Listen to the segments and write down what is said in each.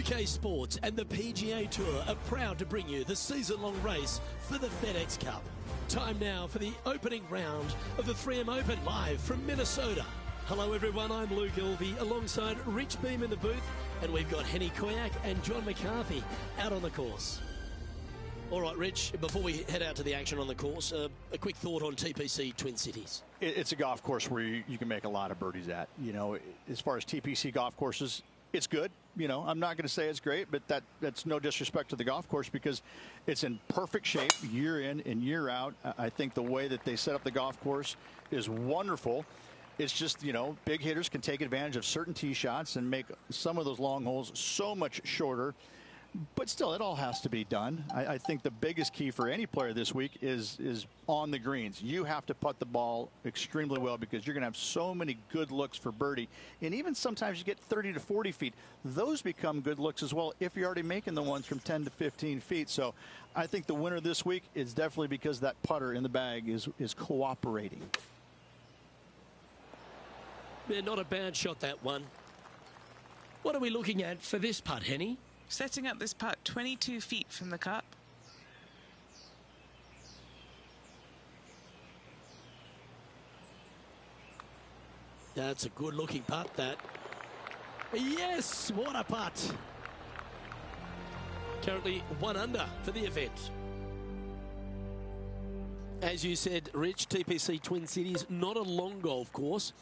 2K Sports and the PGA Tour are proud to bring you the season-long race for the FedEx Cup. Time now for the opening round of the 3M Open live from Minnesota. Hello everyone, I'm Luke Ilvey alongside Rich Beam in the booth, and we've got Henny Koyak and John McCarthy out on the course. All right, Rich, before we head out to the action on the course, a quick thought on TPC Twin Cities. It's a golf course where you can make a lot of birdies at. You know, as far as TPC golf courses, it's good. You know, I'm not going to say it's great, but that's no disrespect to the golf course because it's in perfect shape year in and year out. I think the way that they set up the golf course is wonderful. It's just, you know, big hitters can take advantage of certain tee shots and make some of those long holes so much shorter. But still, it all has to be done. I think the biggest key for any player this week is on the greens. You have to putt the ball extremely well because you're going to have so many good looks for birdie. And even sometimes you get 30 to 40 feet. Those become good looks as well if you're already making the ones from 10 to 15 feet. So I think the winner this week is definitely because that putter in the bag is cooperating. Yeah, not a bad shot, that one. What are we looking at for this putt, Henny? Setting up this putt 22 feet from the cup. That's a good looking putt, that. Yes, what a putt. Currently 1 under for the event. As you said, Rich, TPC Twin Cities, not a long golf course,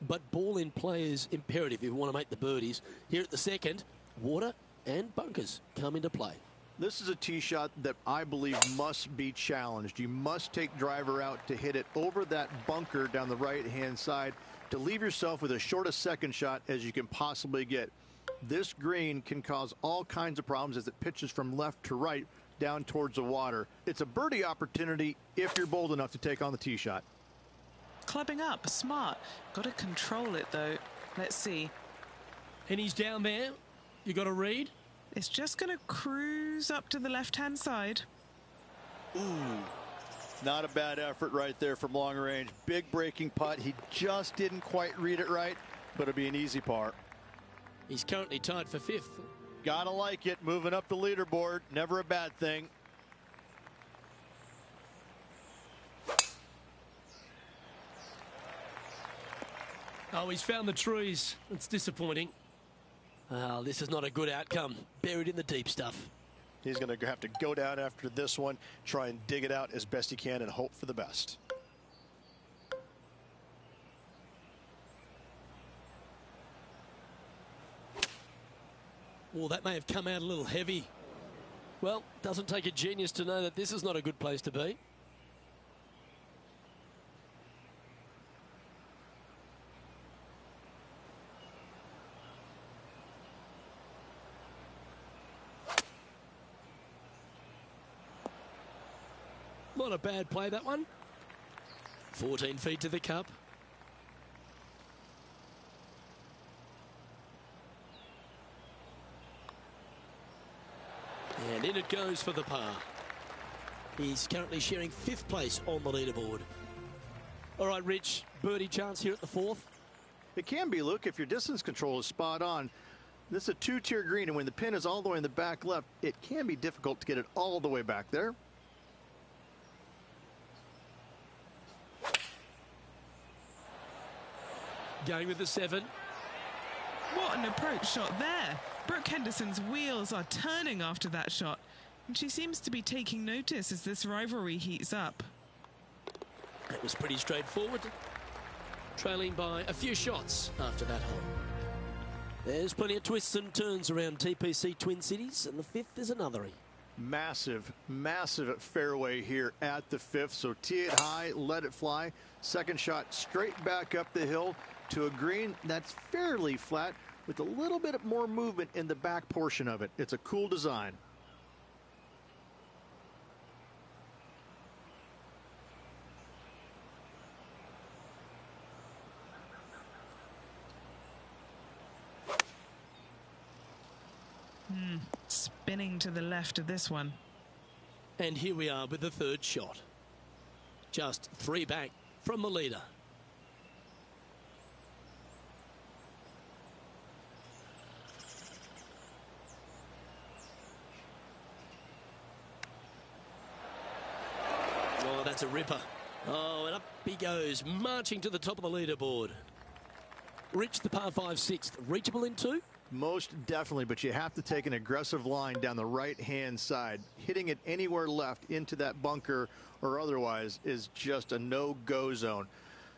but ball in play is imperative if you want to make the birdies. Here at the second, water and bunkers come into play. This is a tee shot that I believe must be challenged. You must take driver out to hit it over that bunker down the right-hand side to leave yourself with as short a second shot as you can possibly get. This green can cause all kinds of problems as it pitches from left to right down towards the water. It's a birdie opportunity if you're bold enough to take on the tee shot. Clubbing up, smart. Got to control it, though. Let's see. And he's down there. You got to read. It's just going to cruise up to the left-hand side. Ooh, not a bad effort right there from long range. Big breaking putt. He just didn't quite read it right, but it'll be an easy par. He's currently tied for 5th. Gotta like it. Moving up the leaderboard. Never a bad thing. Oh, he's found the trees. It's disappointing. Oh, this is not a good outcome. Buried in the deep stuff. He's going to have to go down after this one, try and dig it out as best he can and hope for the best. Well, that may have come out a little heavy. Well, doesn't take a genius to know that this is not a good place to be. Not a bad play, that one. 14 feet to the cup. And in it goes for the par. He's currently sharing 5th place on the leaderboard. All right, Rich, birdie chance here at the 4th. It can be, Luke, if your distance control is spot on. This is a 2-tier green, and when the pin is all the way in the back left, it can be difficult to get it all the way back there. Going with the 7. What an approach shot there. Brooke Henderson's wheels are turning after that shot, and she seems to be taking notice as this rivalry heats up. It was pretty straightforward. Trailing by a few shots after that hole. There's plenty of twists and turns around TPC Twin Cities, and the 5th is another. Massive, massive fairway here at the 5th. So tee it high, let it fly. Second shot straight back up the hill to a green that's fairly flat with a little bit more movement in the back portion of it. It's a cool design. Spinning to the left of this one. And here we are with the 3rd shot. Just 3 back from the leader. Oh, that's a ripper. Oh, and up he goes, marching to the top of the leaderboard. Rich, the par 5 6th, reachable in 2? Most definitely, but you have to take an aggressive line down the right-hand side. Hitting it anywhere left into that bunker or otherwise is just a no-go zone.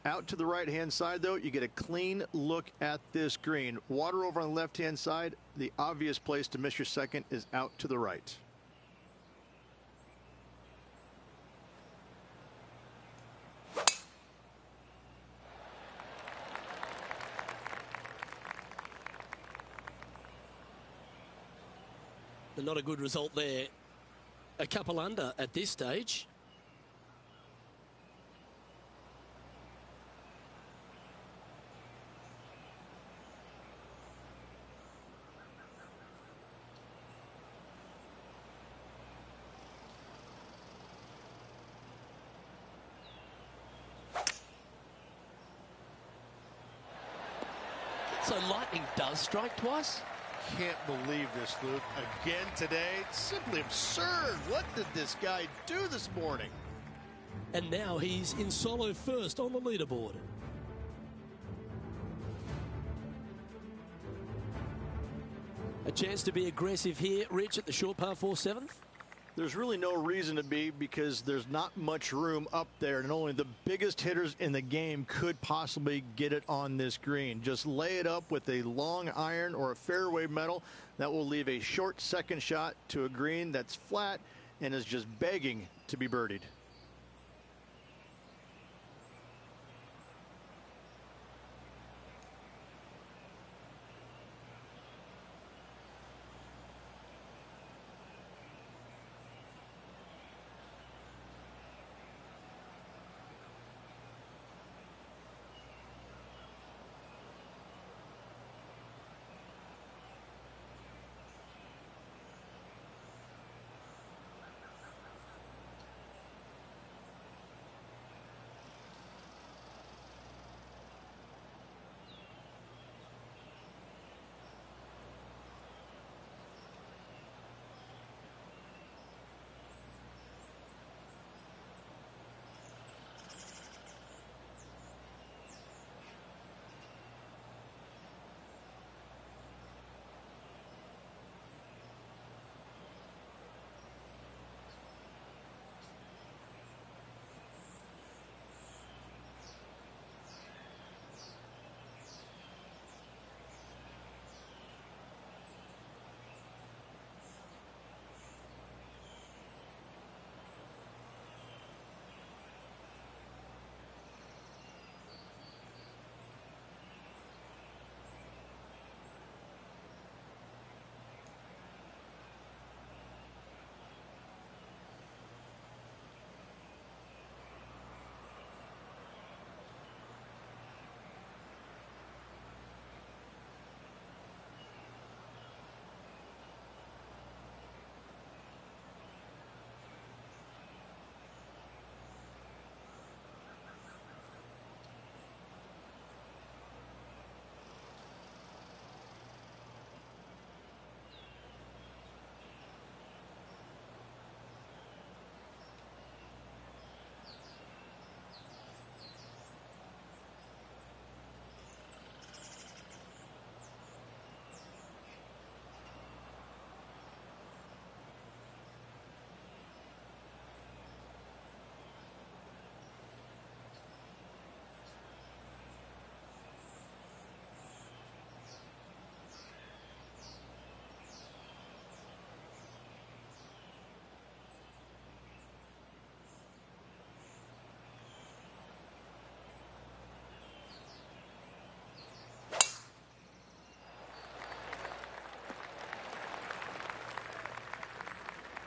Out to the right-hand side, though, you get a clean look at this green. Water over on the left-hand side. The obvious place to miss your second is out to the right. Not a good result there. A couple under at this stage. So lightning does strike twice. Can't believe this, Luke. Again today, it's simply absurd. What did this guy do this morning? And now he's in solo first on the leaderboard. A chance to be aggressive here, Rich, at the short par 4 7th. There's really no reason to be, because there's not much room up there, and only the biggest hitters in the game could possibly get it on this green. Just lay it up with a long iron or a fairway metal. That will leave a short second shot to a green that's flat and is just begging to be birdied.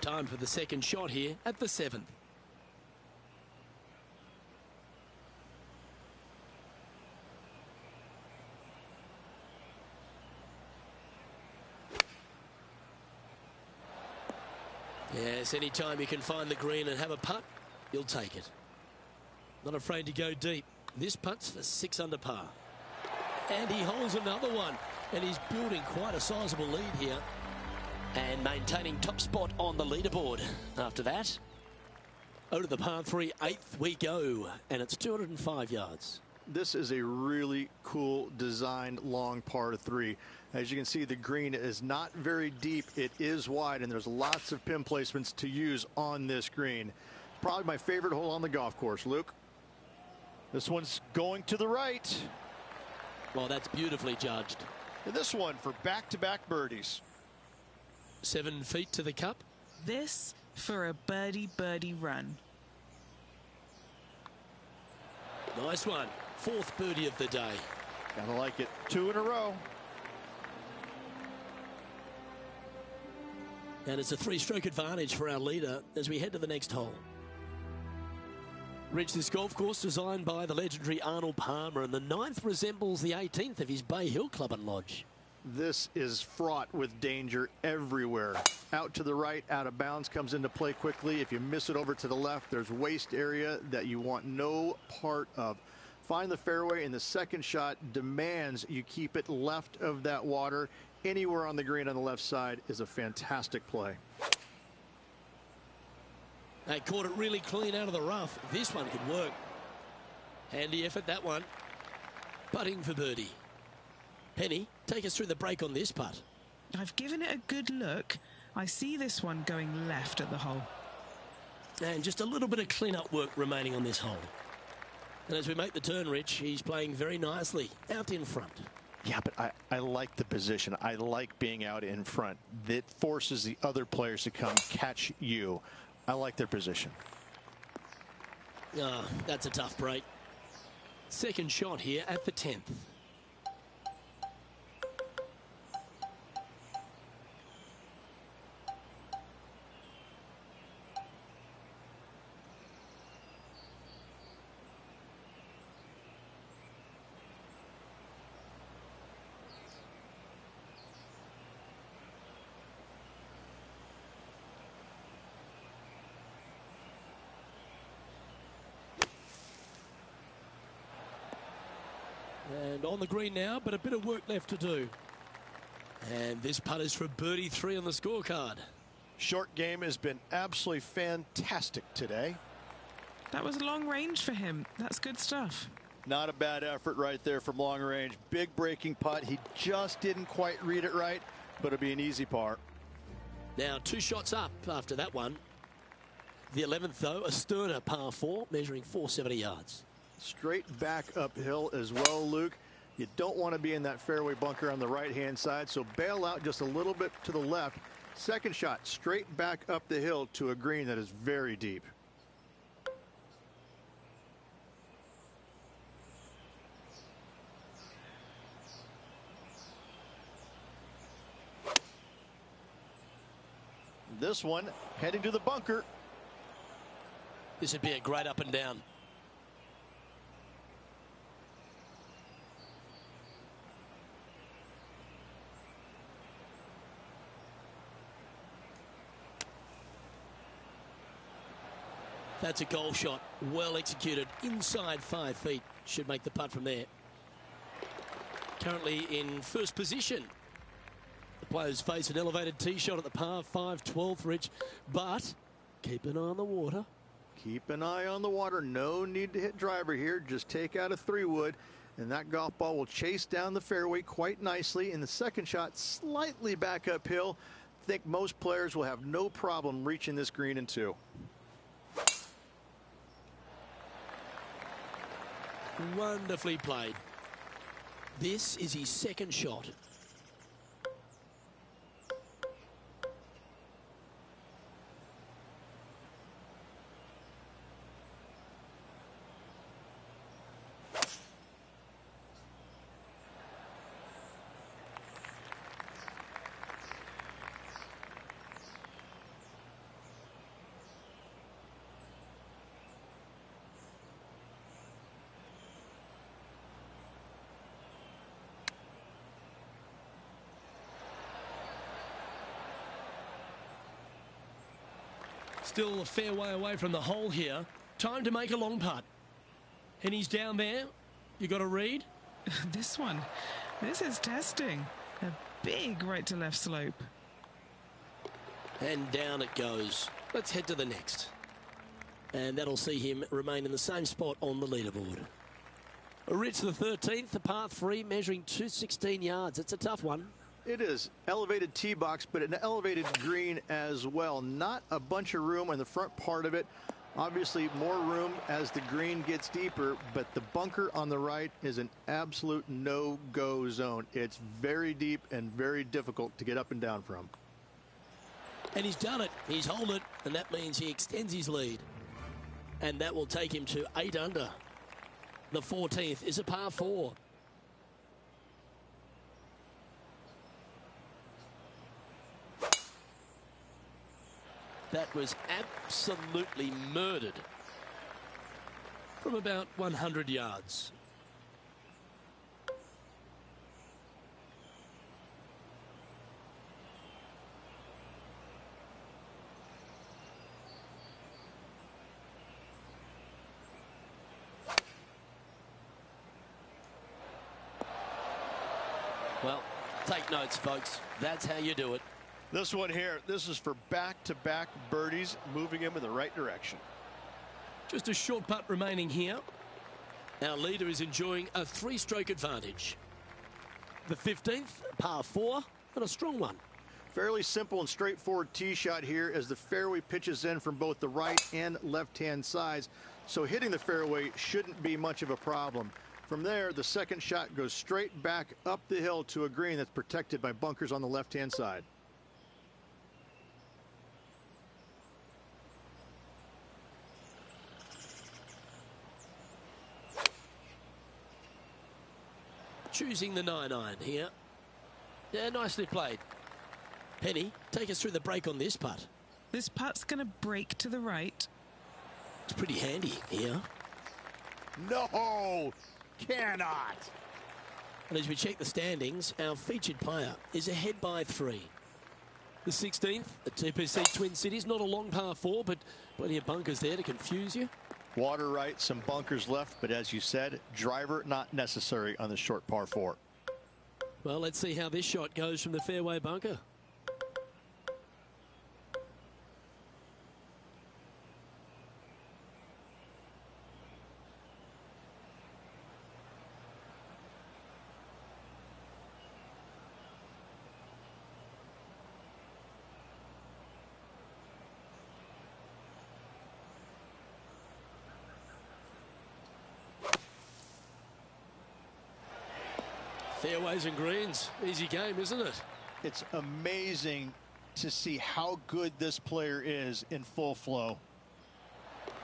Time for the second shot here at the 7th. Yes, anytime you can find the green and have a putt, you'll take it. Not afraid to go deep. This putt's for 6 under par. And he holds another one. And he's building quite a sizable lead here. And maintaining top spot on the leaderboard. After that, over to the par 3, 8th we go. And it's 205 yards. This is a really cool designed long par 3. As you can see, the green is not very deep. It is wide, and there's lots of pin placements to use on this green. Probably my favorite hole on the golf course, Luke. This one's going to the right. Well, that's beautifully judged. And this one for back-to-back birdies. 7 feet to the cup. This for a birdie run. Nice one. 4th birdie of the day. Gotta like it. 2 in a row. And it's a 3-stroke advantage for our leader as we head to the next hole. Rich, this golf course designed by the legendary Arnold Palmer, and the 9th resembles the 18th of his Bay Hill Club and Lodge. This is fraught with danger everywhere. Out to the right, out of bounds, comes into play quickly. If you miss it over to the left, there's waste area that you want no part of. Find the fairway, and the second shot demands you keep it left of that water. Anywhere on the green on the left side is a fantastic play. They caught it really clean out of the rough. This one could work. Handy effort, that one. Putting for birdie. Penny, take us through the break on this putt. I've given it a good look. I see this one going left at the hole. And just a little bit of clean-up work remaining on this hole. And as we make the turn, Rich, he's playing very nicely out in front. Yeah, but I like the position. I like being out in front. That forces the other players to come catch you. I like their position. That's a tough break. Second shot here at the 10th. And on the green now, but a bit of work left to do. And this putt is for birdie 3 on the scorecard. Short game has been absolutely fantastic today. That was long range for him. That's good stuff. Not a bad effort right there from long range. Big breaking putt. He just didn't quite read it right, but it'll be an easy par. Now 2 shots up after that one. The 11th, though, a sterner par 4, measuring 470 yards. Straight back uphill as well, Luke. You don't want to be in that fairway bunker on the right-hand side, so bail out just a little bit to the left. Second shot, straight back up the hill to a green that is very deep. This one heading to the bunker. This would be a great up and down. That's a goal shot, well executed, inside 5 feet. Should make the putt from there. Currently in first position. The players face an elevated tee shot at the par 5 12th, Rich, but keep an eye on the water. Keep an eye on the water. No need to hit driver here. Just take out a 3-wood, and that golf ball will chase down the fairway quite nicely. In the second shot, slightly back uphill. I think most players will have no problem reaching this green in 2. Wonderfully played. This is his second shot. Still a fair way away from the hole here. Time to make a long putt. And he's down there. You got to read. This one. This is testing. A big right to left slope. And down it goes. Let's head to the next. And that'll see him remain in the same spot on the leaderboard. Rich, the 13th, the par 3, measuring 216 yards. It's a tough one. It is elevated tee box, but an elevated green as well. Not a bunch of room on the front part of it. Obviously more room as the green gets deeper, but the bunker on the right is an absolute no-go zone. It's very deep and very difficult to get up and down from. And he's done it. He's holed it, and that means he extends his lead. And that will take him to 8 under. The 14th is a par 4. That was absolutely murdered from about 100 yards. Well, take notes, folks. That's how you do it. This one here, this is for back-to-back birdies, moving him in the right direction. Just a short putt remaining here. Our leader is enjoying a 3-stroke advantage. The 15th, par 4, and a strong one. Fairly simple and straightforward tee shot here as the fairway pitches in from both the right and left-hand sides. So hitting the fairway shouldn't be much of a problem. From there, the second shot goes straight back up the hill to a green that's protected by bunkers on the left-hand side. Choosing the 9-iron here. Yeah, nicely played. Penny, take us through the break on this putt. This putt's going to break to the right. It's pretty handy here. No, cannot. And as we check the standings, our featured player is ahead by 3. The 16th at TPC Twin Cities. Not a long par 4, but plenty of bunkers there to confuse you. Water right, some bunkers left, but as you said, driver not necessary on the short par 4. Well, let's see how this shot goes from the fairway bunker. Fairways and greens. Easy game, isn't it? It's amazing to see how good this player is in full flow.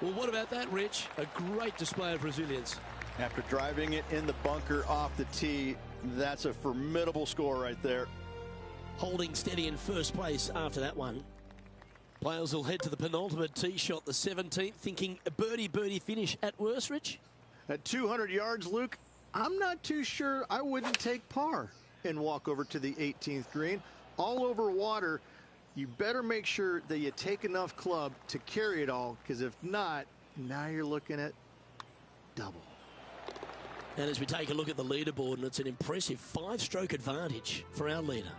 Well, what about that, Rich? A great display of resilience. After driving it in the bunker off the tee, that's a formidable score right there. Holding steady in first place after that one. Players will head to the penultimate tee shot, the 17th, thinking a birdie finish at worst, Rich? At 200 yards, Luke, I'm not too sure I wouldn't take par and walk over to the 18th green. All over water, you better make sure that you take enough club to carry it all, because if not, now you're looking at double. And as we take a look at the leaderboard, and it's an impressive 5-stroke advantage for our leader.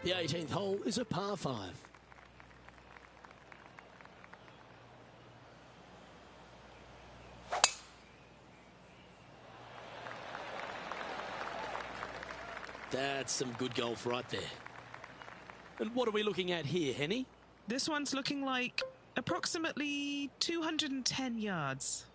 The 18th hole is a par 5. That's some good golf right there. And what are we looking at here, Henny? This one's looking like approximately 210 yards.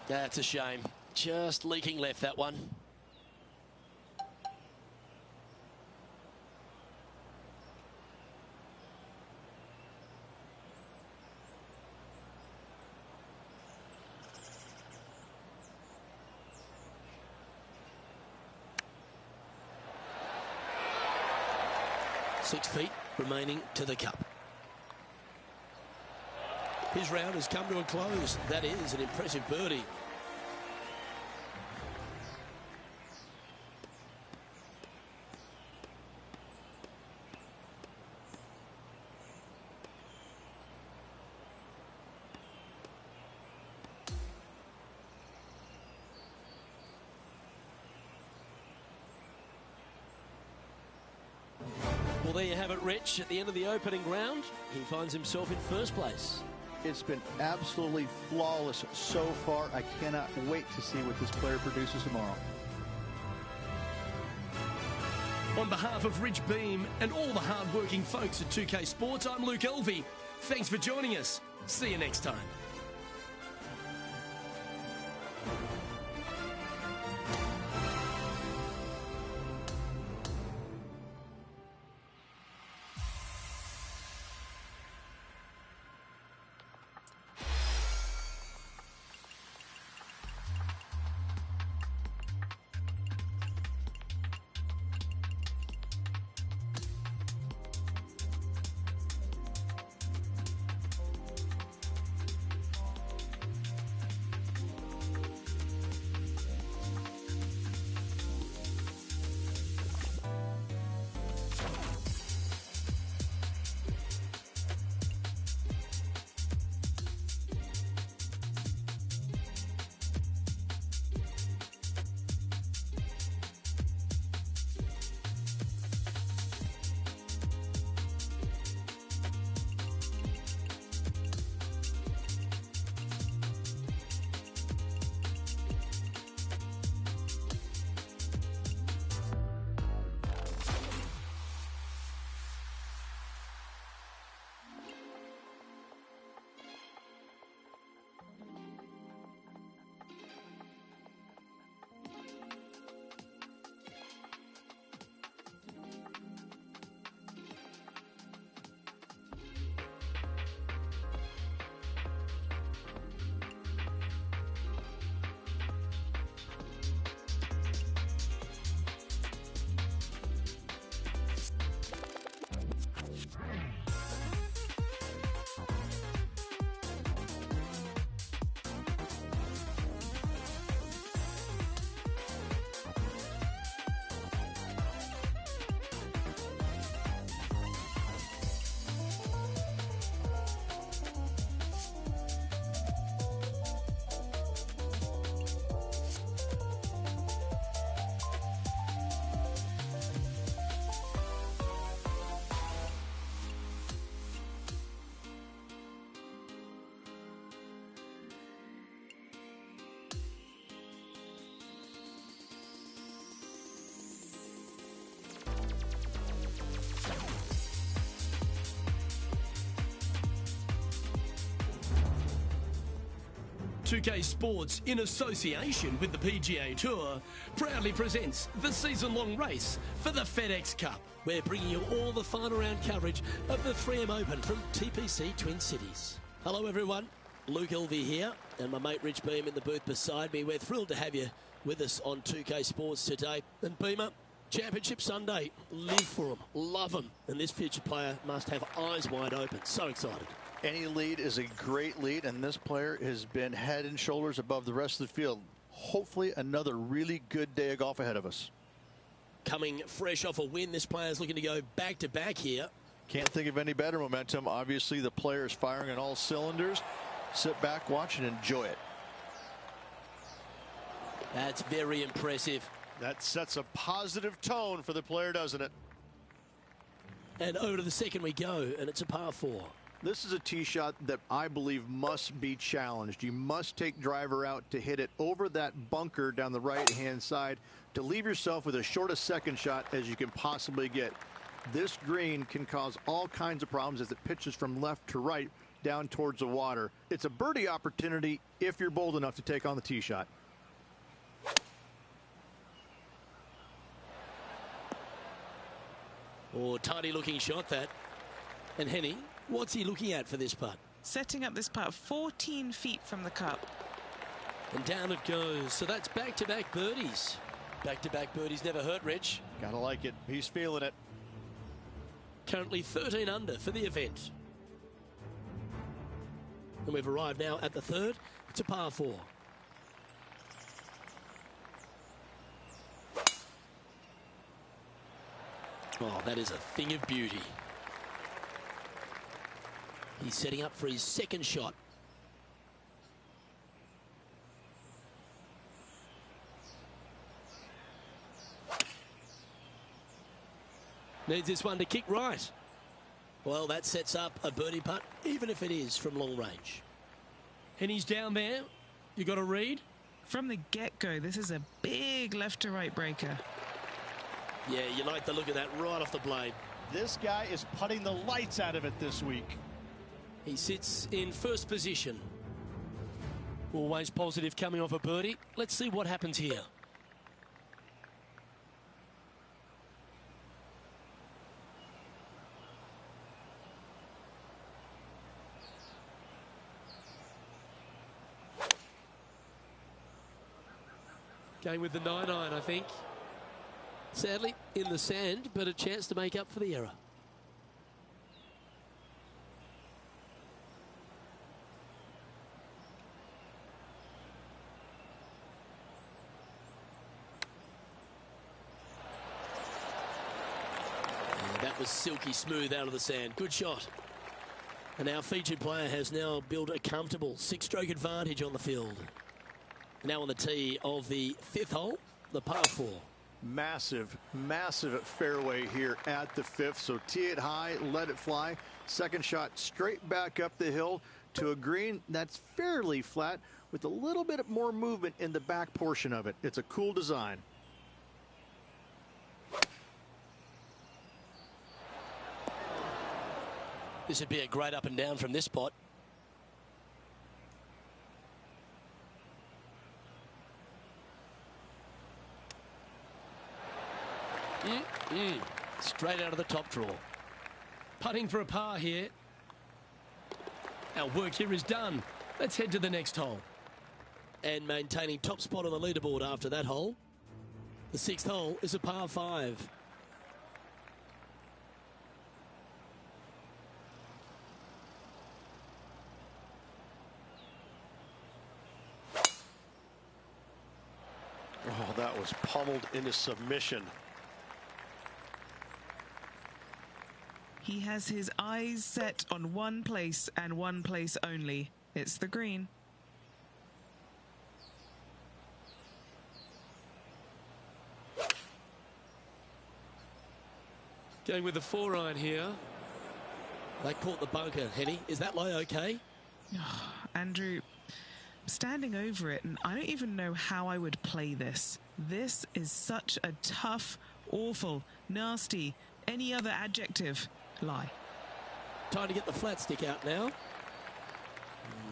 That's a shame. Just leaking left, that one. Six feet remaining to the cup. His round has come to a close. That is an impressive birdie. Well, there you have it, Rich. At the end of the opening round, he finds himself in first place. It's been absolutely flawless so far. I cannot wait to see what this player produces tomorrow. On behalf of Rich Beam and all the hard-working folks at 2K Sports, I'm Luke Elvey. Thanks for joining us. See you next time. 2K Sports, in association with the PGA Tour, proudly presents the season-long race for the FedEx Cup. We're bringing you all the final round coverage of the 3M Open from TPC Twin Cities. Hello everyone, Luke Elvey here, and my mate Rich Beam in the booth beside me. We're thrilled to have you with us on 2K Sports today. And Beamer, Championship Sunday, live for them, love them, and this future player must have eyes wide open. So excited. Any lead is a great lead, and this player has been head and shoulders above the rest of the field. Hopefully another really good day of golf ahead of us. Coming fresh off a win, this player is looking to go back-to-back here. Can't think of any better momentum. Obviously, the player is firing on all cylinders. Sit back, watch, and enjoy it. That's very impressive. That sets a positive tone for the player, doesn't it? And over to the second we go, and it's a par 4. This is a tee shot that I believe must be challenged. You must take driver out to hit it over that bunker down the right-hand side to leave yourself with as short a second shot as you can possibly get. This green can cause all kinds of problems as it pitches from left to right down towards the water. It's a birdie opportunity if you're bold enough to take on the tee shot. Oh, tiny looking shot that. And Henny, what's he looking at for this putt? Setting up this putt 14 feet from the cup. And down it goes. So that's back-to-back birdies. Back-to-back birdies never hurt, Rich. Gotta like it. He's feeling it. Currently 13 under for the event. And we've arrived now at the third. It's a par 4. Oh, that is a thing of beauty. He's setting up for his second shot. Needs this one to kick right. Well, that sets up a birdie putt, even if it is from long range. And he's down there. You got to read? From the get-go, this is a big left-to-right breaker. Yeah, you like the look of that right off the blade. This guy is putting the lights out of it this week. He sits in first position. Always positive coming off a birdie. Let's see what happens here. Going with the 9-iron, I think. Sadly, in the sand, but a chance to make up for the error. And that was silky smooth out of the sand. Good shot. And our featured player has now built a comfortable 6-stroke advantage on the field. Now on the tee of the 5th hole, the par 4. Massive, massive fairway here at the 5th. So tee it high, let it fly. Second shot straight back up the hill to a green that's fairly flat with a little bit more movement in the back portion of it. It's a cool design. This would be a great up and down from this spot. Straight out of the top draw. Putting for a par here. Our work here is done. Let's head to the next hole. And maintaining top spot on the leaderboard after that hole. The 6th hole is a par 5. Oh, that was pummeled into submission. He has his eyes set on one place and one place only. It's the green. Going with the 4-iron here. They caught the bunker, Henny. Is that lie okay? Oh, Andrew, I'm standing over it, and I don't even know how I would play this. This is such a tough, awful, nasty, any other adjective lie. Time to get the flat stick out now.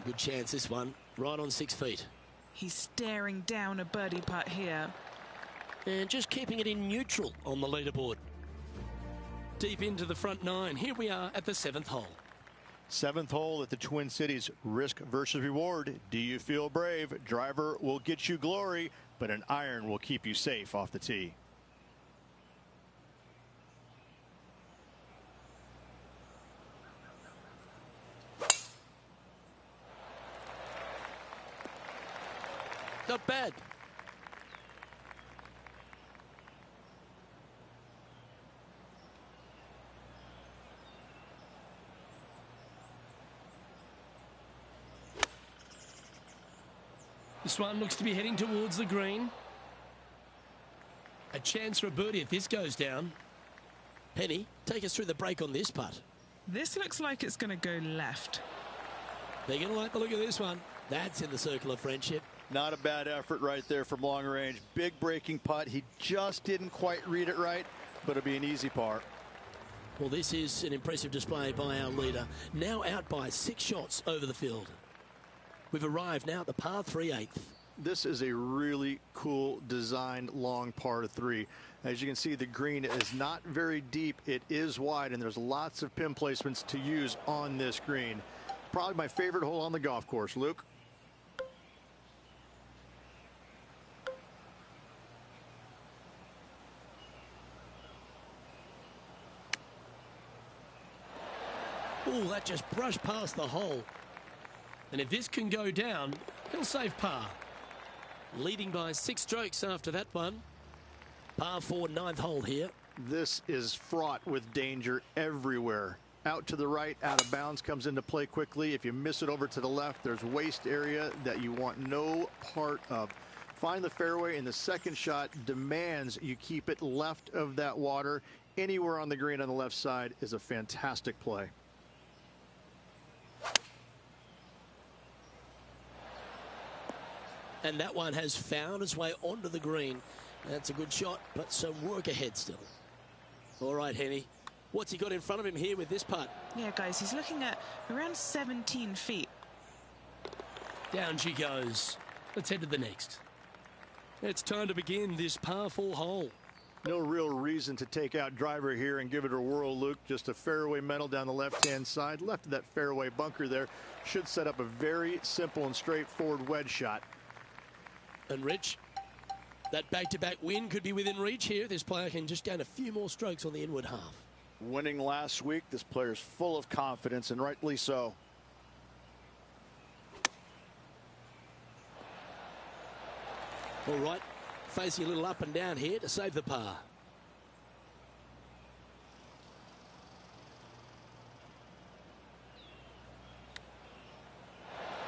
Good chance this one. Right on 6 feet. He's staring down a birdie putt here. And just keeping it in neutral on the leaderboard. Deep into the front 9. Here we are at the 7th hole. 7th hole at the Twin Cities. Risk versus reward. Do you feel brave? Driver will get you glory, but an iron will keep you safe off the tee. Not bad. This one looks to be heading towards the green. A chance for a birdie if this goes down. Penny, take us through the break on this putt. This looks like it's going to go left. They're going to like the look of this one. That's in the circle of friendship. Not a bad effort right there from long range. Big breaking putt. He just didn't quite read it right, but it'll be an easy par. Well, this is an impressive display by our leader. Now out by 6 shots over the field. We've arrived now at the par 3/8. This is a really cool designed long par 3. As you can see, the green is not very deep. It is wide, and there's lots of pin placements to use on this green. Probably my favorite hole on the golf course. Luke? Oh, that just brushed past the hole. And if this can go down, he'll save par. Leading by 6 strokes after that one. Par 4, 9th hole here. This is fraught with danger everywhere. Out to the right, out of bounds comes into play quickly. If you miss it over to the left, there's waste area that you want no part of. Find the fairway, and the second shot demands you keep it left of that water. Anywhere on the green on the left side is a fantastic play. And that one has found its way onto the green. That's a good shot, but some work ahead still. All right, Henny. What's he got in front of him here with this putt? Yeah, guys, he's looking at around 17 feet. Down she goes. Let's head to the next. It's time to begin this par 4 hole. No real reason to take out driver here and give it a whirl, Luke. Just a fairway metal down the left-hand side. Left of that fairway bunker there should set up a very simple and straightforward wedge shot. And Rich, that back-to-back win could be within reach here. This player can just gain a few more strokes on the inward half. Winning last week, this player's full of confidence, and rightly so. All right, facing a little up and down here to save the par.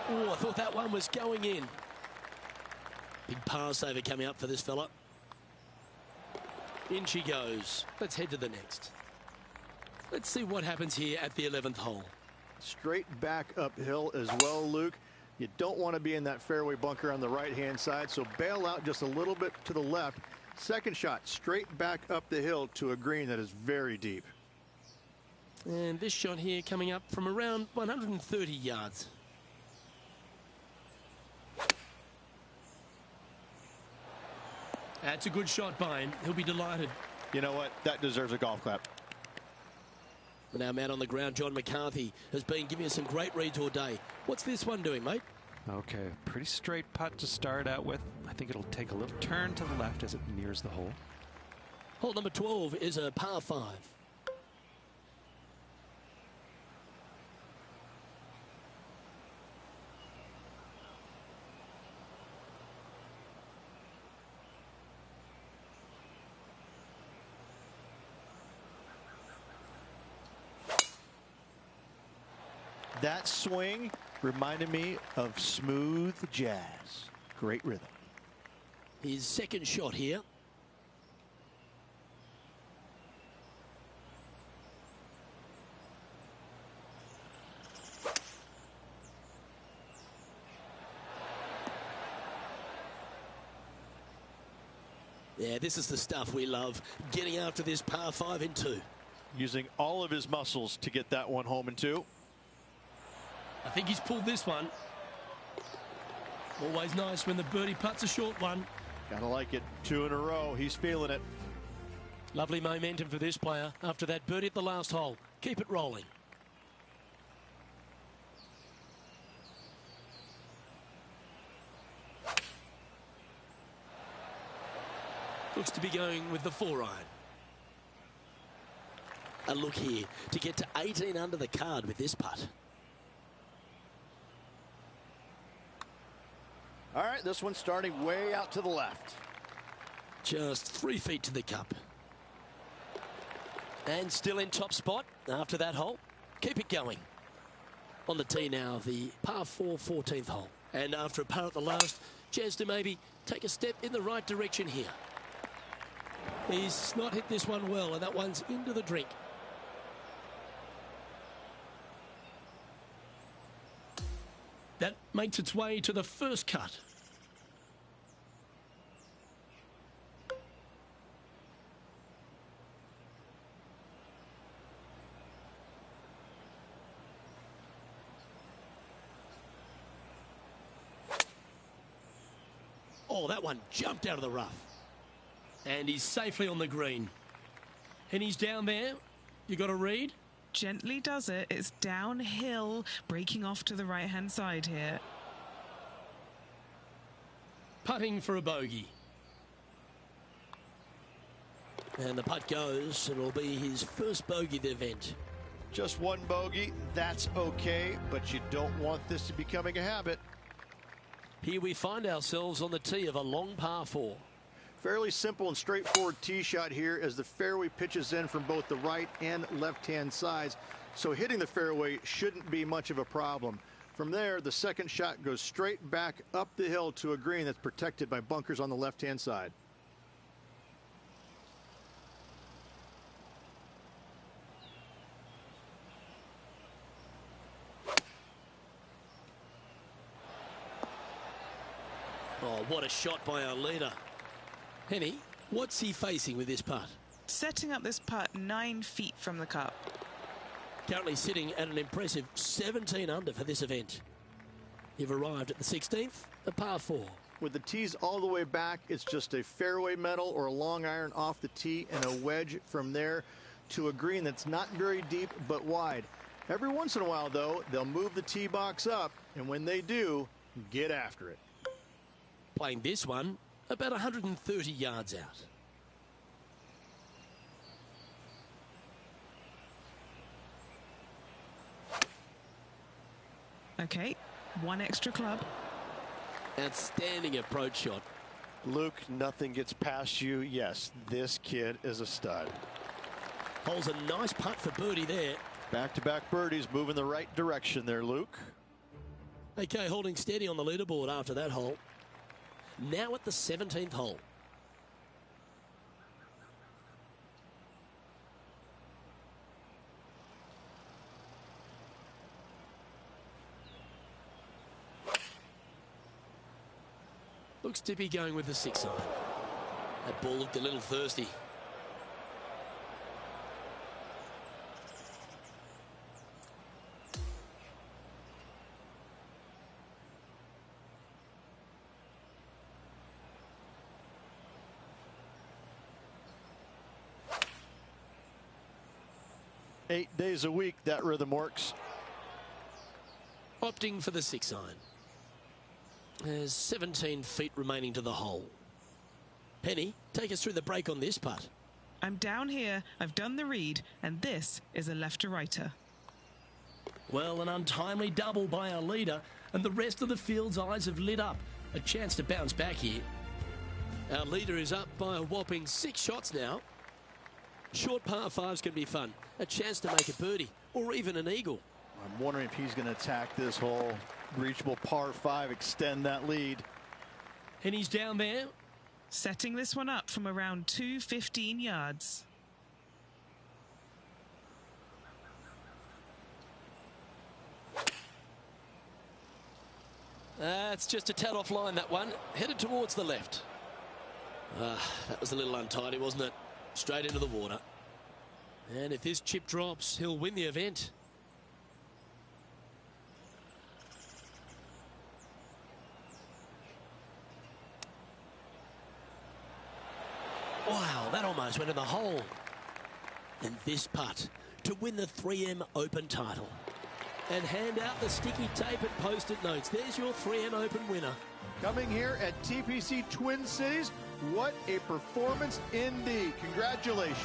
Oh, I thought that one was going in. Big par saver coming up for this fella. In she goes. Let's head to the next. Let's see what happens here at the 11th hole. Straight back uphill as well, Luke. You don't want to be in that fairway bunker on the right-hand side, so bail out just a little bit to the left. Second shot, straight back up the hill to a green that is very deep. And this shot here coming up from around 130 yards. That's a good shot by him. He'll be delighted. You know what? That deserves a golf clap. But now man on the ground, John McCarthy, has been giving us some great reads all day. What's this one doing, mate? Okay, pretty straight putt to start out with. I think it'll take a little turn to the left as it nears the hole. Hole number 12 is a par 5. That swing reminded me of smooth jazz. Great rhythm. His second shot here. Yeah, this is the stuff we love. Getting after this par 5 in 2. Using all of his muscles to get that one home in 2. I think he's pulled this one. Always nice when the birdie putt's a short one. Gotta like it. 2 in a row. He's feeling it. Lovely momentum for this player after that birdie at the last hole. Keep it rolling. Looks to be going with the 4-iron. A look here to get to 18 under the card with this putt. All right, this one's starting way out to the left. Just 3 feet to the cup. And still in top spot after that hole. Keep it going. On the tee now, the par 4 14th hole. And after a par at the last, chance to maybe take a step in the right direction here. He's not hit this one well, and that one's into the drink. That makes its way to the first cut. Oh, that one jumped out of the rough. And he's safely on the green. And he's down there. You got to read. Gently does it. It's downhill, breaking off to the right-hand side here. Putting for a bogey. And the putt goes. It'll be his first bogey of the event. Just 1 bogey. That's okay, but you don't want this to be becoming a habit. Here we find ourselves on the tee of a long par 4. Fairly simple and straightforward tee shot here as the fairway pitches in from both the right and left-hand sides. So hitting the fairway shouldn't be much of a problem. From there, the second shot goes straight back up the hill to a green that's protected by bunkers on the left-hand side. Oh, what a shot by our leader. Henny, what's he facing with this putt? Setting up this putt 9 feet from the cup. Currently sitting at an impressive 17 under for this event. You've arrived at the 16th, a par 4. With the tees all the way back, it's just a fairway metal or a long iron off the tee and a wedge from there to a green that's not very deep but wide. Every once in a while, though, they'll move the tee box up, and when they do, get after it. Playing this one about 130 yards out. Okay, 1 extra club. Outstanding approach shot. Luke, nothing gets past you. Yes, this kid is a stud. Holds a nice putt for birdie there. Back-to-back birdies, moving the right direction there, Luke. Okay, holding steady on the leaderboard after that hole. Now at the 17th hole. Looks to be going with the 6-iron. That ball looked a little thirsty. Eight days a week, that rhythm works. Opting for the 6-iron. There's 17 feet remaining to the hole. Penny, take us through the break on this putt. I'm down here, I've done the read, and this is a left-to-righter. Well, an untimely double by our leader, and the rest of the field's eyes have lit up. A chance to bounce back here. Our leader is up by a whopping 6 shots now. Short par 5s can be fun. A chance to make a birdie or even an eagle. I'm wondering if he's going to attack this hole. Reachable par 5, extend that lead. And he's down there. Setting this one up from around 215 yards. It's just a tad off line, that one. Headed towards the left. That was a little untidy, wasn't it? Straight into the water. And if this chip drops, he'll win the event. Wow, that almost went in the hole. And this putt to win the 3M Open title. And hand out the sticky tape and post-it notes. There's your 3M Open winner. Coming here at TPC Twin Cities, what a performance indeed. Congratulations.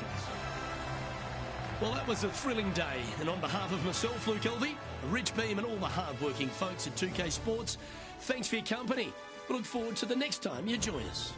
Well, that was a thrilling day. And on behalf of myself, Luke Elvey, Rich Beam and all the hard-working folks at 2K Sports, thanks for your company. We look forward to the next time you join us.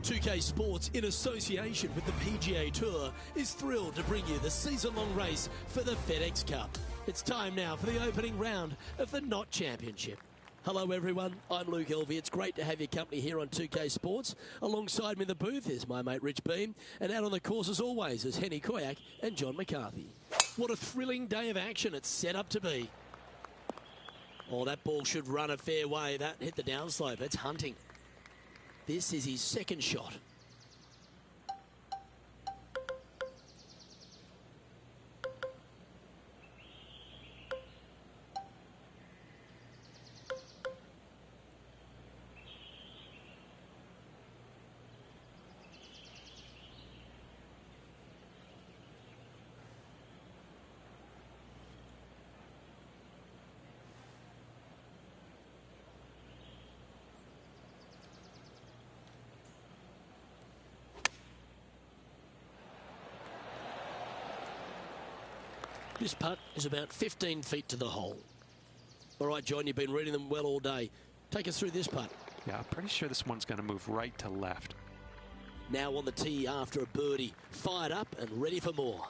2K Sports, in association with the PGA Tour, is thrilled to bring you the season-long race for the FedEx Cup. It's time now for the opening round of the Knot Championship. Hello everyone, I'm Luke Elvey. It's great to have your company here on 2K Sports. Alongside me in the booth is my mate Rich Beam, and out on the course as always is Henny Koyak and John McCarthy. What a thrilling day of action it's set up to be. Oh, that ball should run a fair way. That hit the downslope. It's hunting. This is his second shot. This putt is about 15 feet to the hole. All right, John, you've been reading them well all day. Take us through this putt. Yeah, I'm pretty sure this one's going to move right to left. Now on the tee after a birdie. Fired up and ready for more.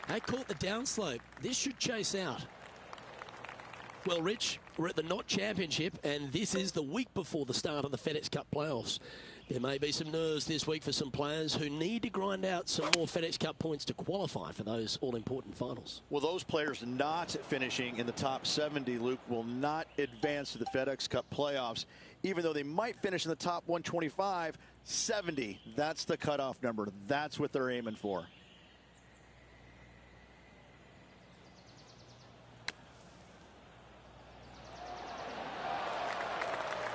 They caught the downslope. This should chase out. Well, Rich, we're at the Knot Championship, and this is the week before the start of the FedEx Cup playoffs. There may be some nerves this week for some players who need to grind out some more FedEx Cup points to qualify for those all-important finals. Well, those players not finishing in the top 70, Luke, will not advance to the FedEx Cup playoffs. Even though they might finish in the top 125, 70, that's the cutoff number. That's what they're aiming for.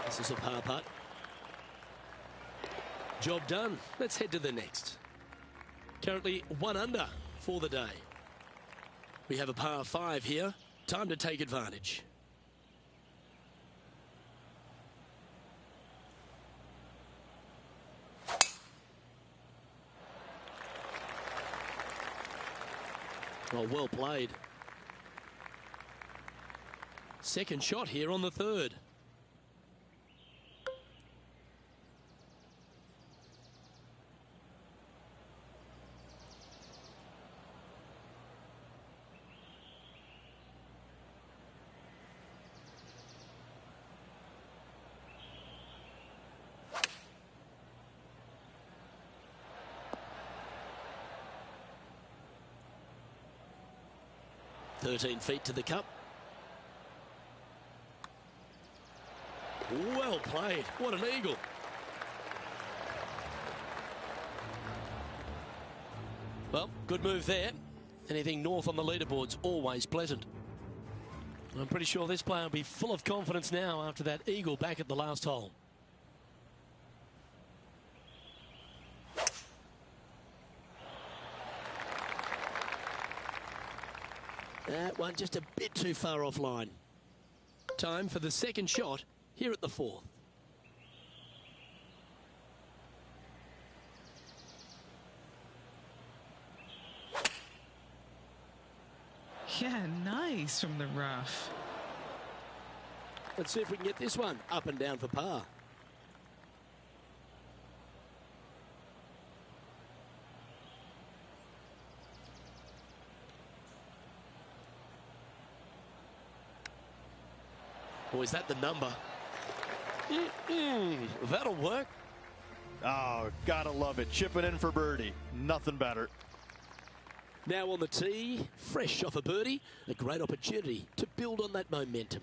This is a par putt. Job done. Let's head to the next. Currently 1 under for the day. We have a par 5 here. Time to take advantage. Oh, well played. Second shot here on the third. "13 feet to the cup." Well played. What an eagle. Well, good move there. Anything north on the leaderboard's always pleasant. I'm pretty sure this player will be full of confidence now after that eagle back at the last hole. That one just a bit too far offline. Time for the second shot here at the fourth. Yeah, nice from the rough. Let's see if we can get this one up and down for par. Or is that the number? That'll work. Oh, gotta love it. Chipping in for birdie. Nothing better. Now on the tee, fresh off a birdie, a great opportunity to build on that momentum.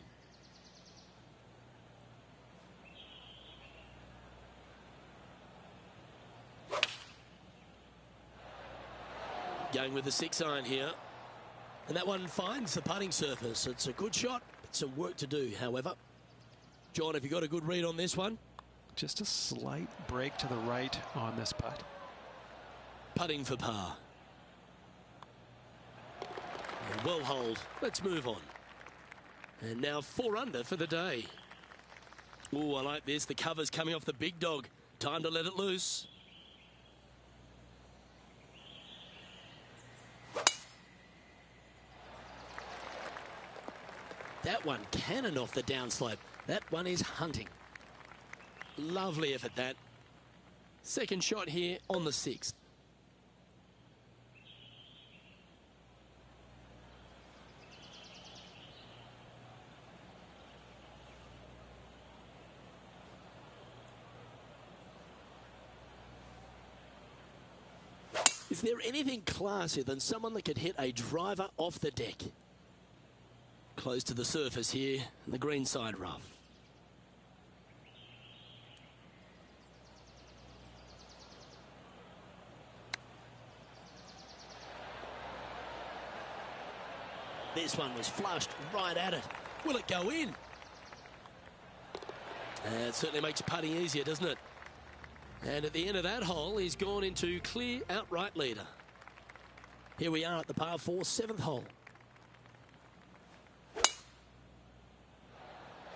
Going with the 6-iron here. And that one finds the putting surface. It's a good shot, but some work to do, however. John, have you got a good read on this one? Just a slight break to the right on this putt. Putting for par. Well hold. Let's move on. And now 4 under for the day. Oh, I like this. The cover's coming off the big dog. Time to let it loose. that one cannon off the downslope. That one is hunting. Lovely effort, that. Second shot here on the 6th. Is there anything classier than someone that could hit a driver off the deck? Close to the surface here, the greenside rough. This one was flushed right at it. Will it go in? It certainly makes putting easier, doesn't it? And at the end of that hole, he's gone into clear outright leader. Here we are at the par 4, 7th hole.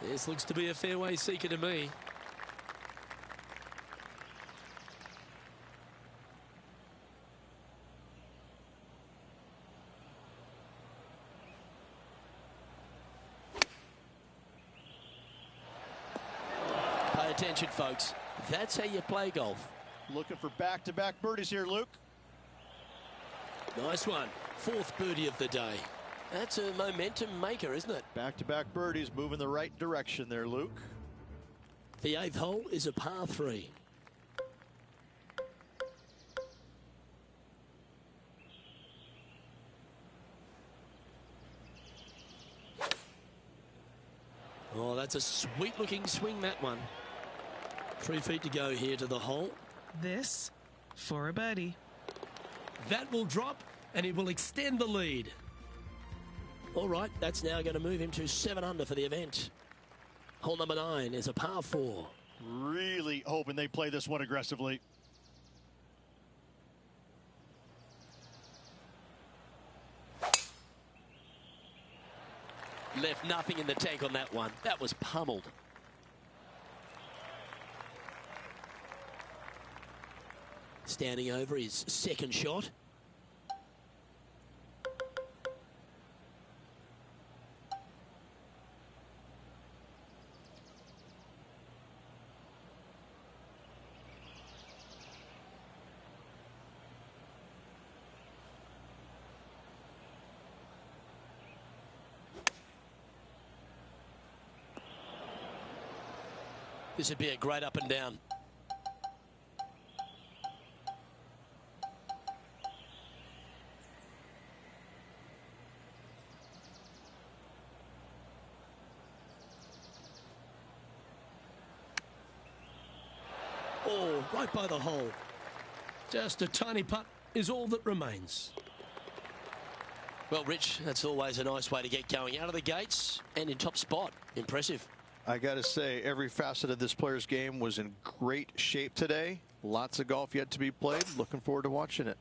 This looks to be a fairway seeker to me. Pay attention, folks. That's how you play golf. Looking for back-to-back birdies here, Luke. Nice one. 4th birdie of the day. That's a momentum maker, isn't it? Back-to-back birdies, moving the right direction there, Luke. The 8th hole is a par 3. Oh, that's a sweet-looking swing, that one. 3 feet to go here to the hole. This for a birdie. That will drop, and it will extend the lead. All right, that's now going to move him to 7 under for the event. Hole number 9 is a par 4. Really hoping they play this one aggressively. Left nothing in the tank on that one. That was pummeled. Standing over his second shot. This would be a great up and down. Oh, right by the hole. Just a tiny putt is all that remains. Well, Rich, that's always a nice way to get going out of the gates and in top spot. Impressive. I got to say, every facet of this player's game was in great shape today. Lots of golf yet to be played. Looking forward to watching it.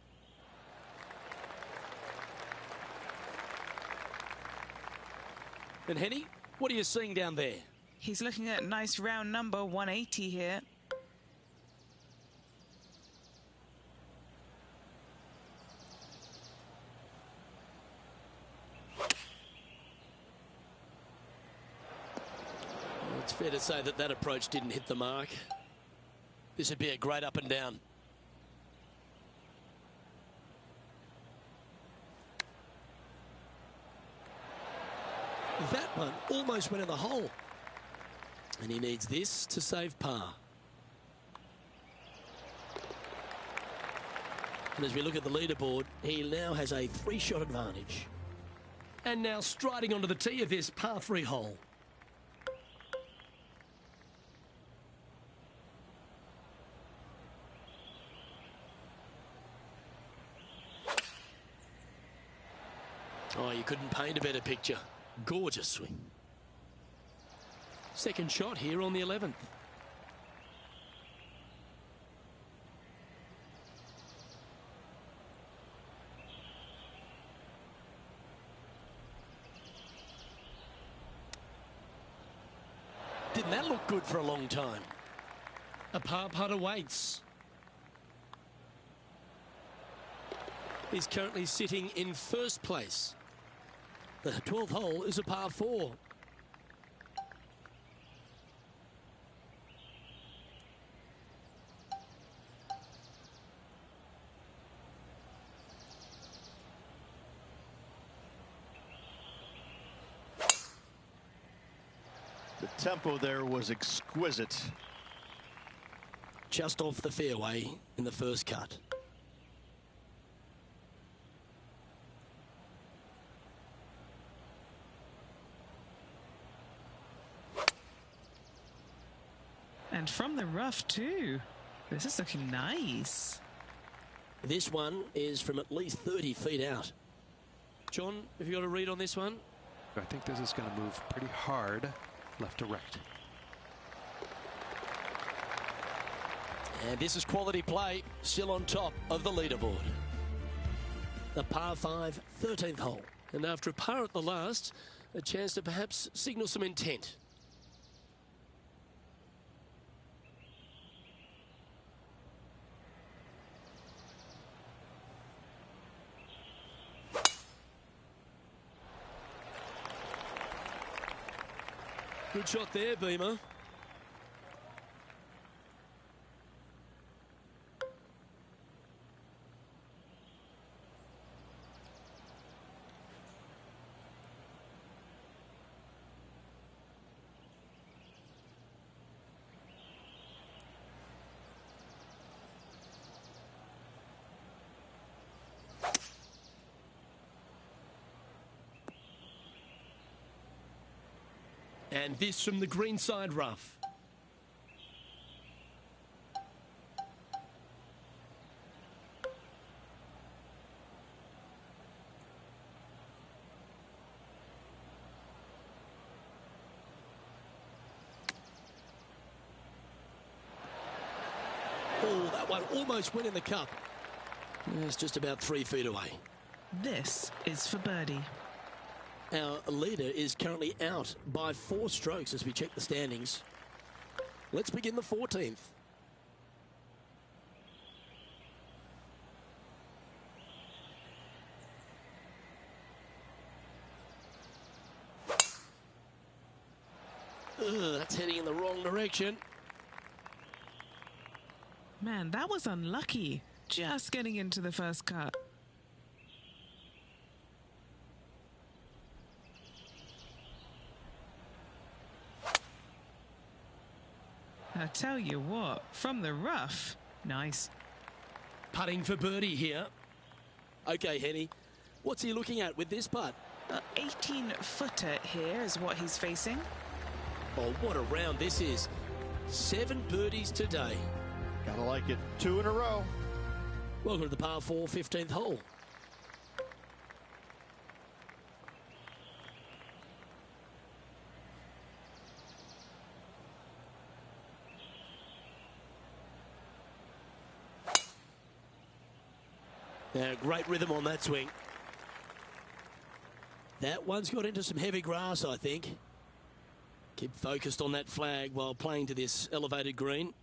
And Henny, what are you seeing down there? He's looking at nice round number 180 here. It's fair to say that that approach didn't hit the mark. This would be a great up and down. That one almost went in the hole. And he needs this to save par. And as we look at the leaderboard, he now has a 3-shot advantage. And now striding onto the tee of this par 3 hole. Oh, you couldn't paint a better picture. Gorgeous swing. Second shot here on the 11th. Didn't that look good for a long time? A par putt awaits. He's currently sitting in first place. The 12th hole is a par 4. tempo there was exquisite. Just off the fairway in the first cut. And from the rough too. This is looking nice. This one is from at least 30 feet out. John, have you got a read on this one? I think this is going to move pretty hard left to right. And this is quality play, still on top of the leaderboard. The par 5, 13th hole. And after a par at the last, a chance to perhaps signal some intent. Good shot there, Beamer. And this from the greenside rough. Oh, that one almost went in the cup. It's just about 3 feet away. This is for birdie. Our leader is currently out by 4 strokes as we check the standings. Let's begin the 14th. That's heading in the wrong direction. Man, that was unlucky. Just getting into the first cut. I tell you what, from the rough, nice. Putting for birdie here. Okay, Henny, what's he looking at with this putt? 18-footer here is what he's facing. Oh, what a round this is. 7 birdies today. Gotta like it. 2 in a row. Welcome to the par 4, 15th hole. Now, great rhythm on that swing. That one's got into some heavy grass, I think. Keep focused on that flag while playing to this elevated green.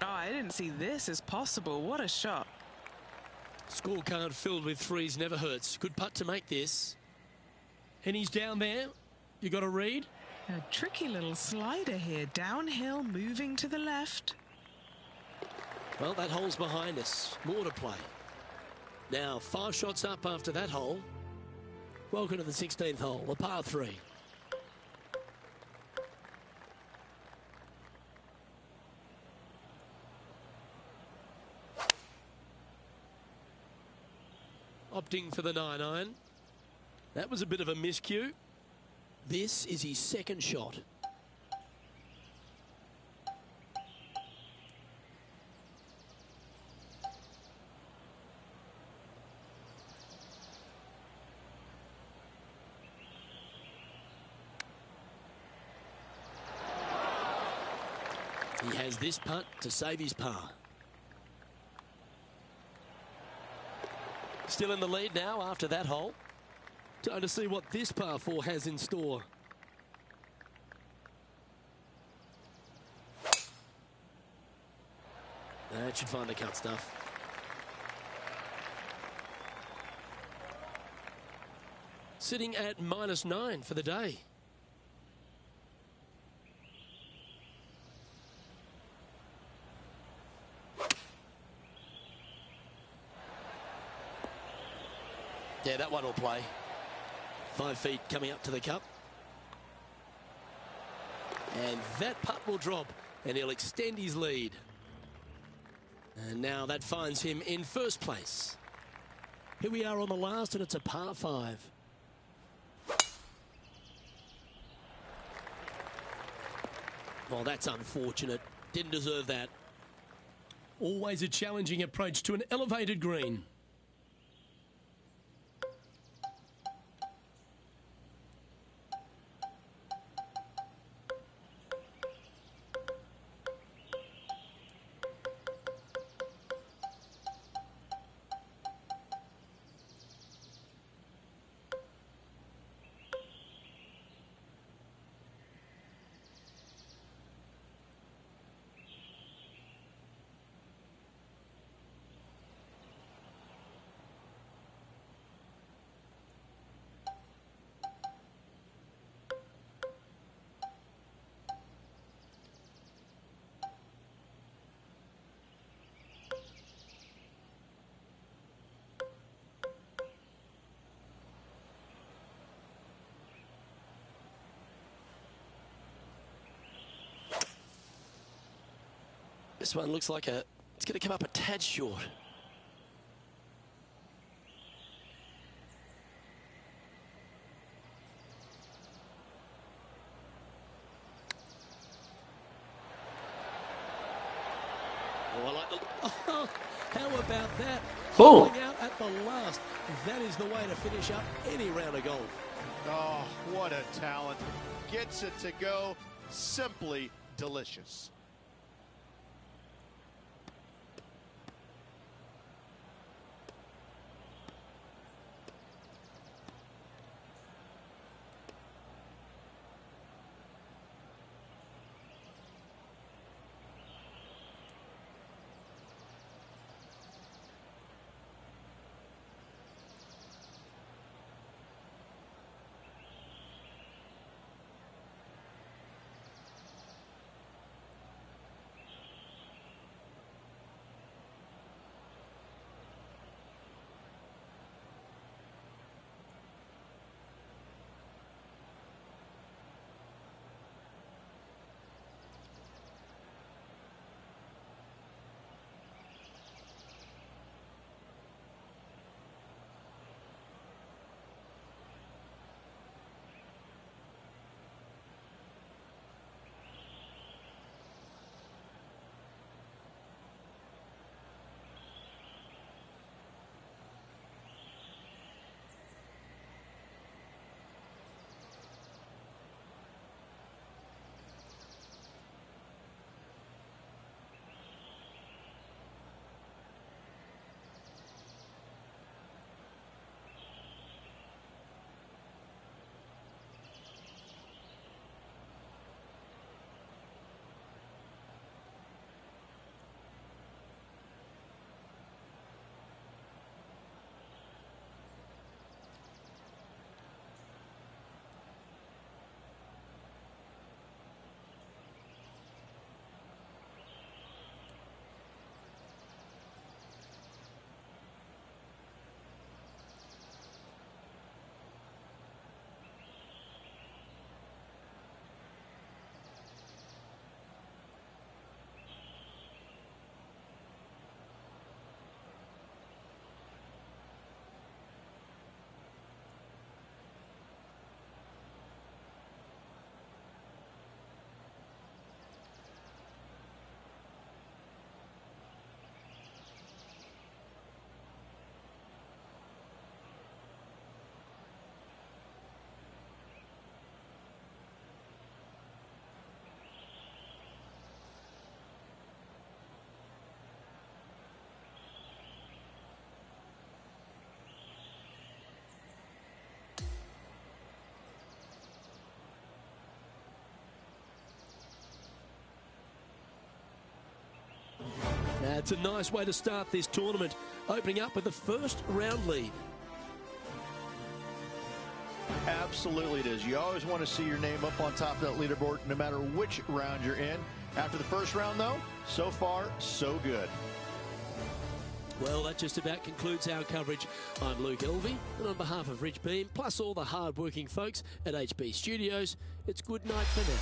Oh, I didn't see this as possible. What a shot. Scorecard filled with threes never hurts. Good putt to make this. And he's down there. You got a read? A tricky little slider here. Downhill, moving to the left. Well, that hole's behind us. More to play. Now, 5 shots up after that hole. Welcome to the 16th hole, the par 3. Opting for the 9-iron. That was a bit of a miscue. This is his second shot. He has this putt to save his par. Still in the lead now after that hole. Time to see what this par 4 has in store. That should find the cut stuff. Sitting at -9 for the day. Yeah, that one will play. 5 feet coming up to the cup. And that putt will drop, and he'll extend his lead. And now that finds him in first place. Here we are on the last, and it's a par 5. Well, that's unfortunate. Didn't deserve that. Always a challenging approach to an elevated green. This one looks like it's going to come up a tad short. Oh, I like the... Oh, how about that? Holding out at the last. That is the way to finish up any round of golf. Oh, what a talent. Gets it to go. Simply delicious. It's a nice way to start this tournament, opening up with the first round lead. Absolutely it is. You always want to see your name up on top of that leaderboard, no matter which round you're in. After the first round, though, so far, so good. Well, that just about concludes our coverage. I'm Luke Elvey, and on behalf of Rich Beam, plus all the hard-working folks at HB Studios, it's good night for now.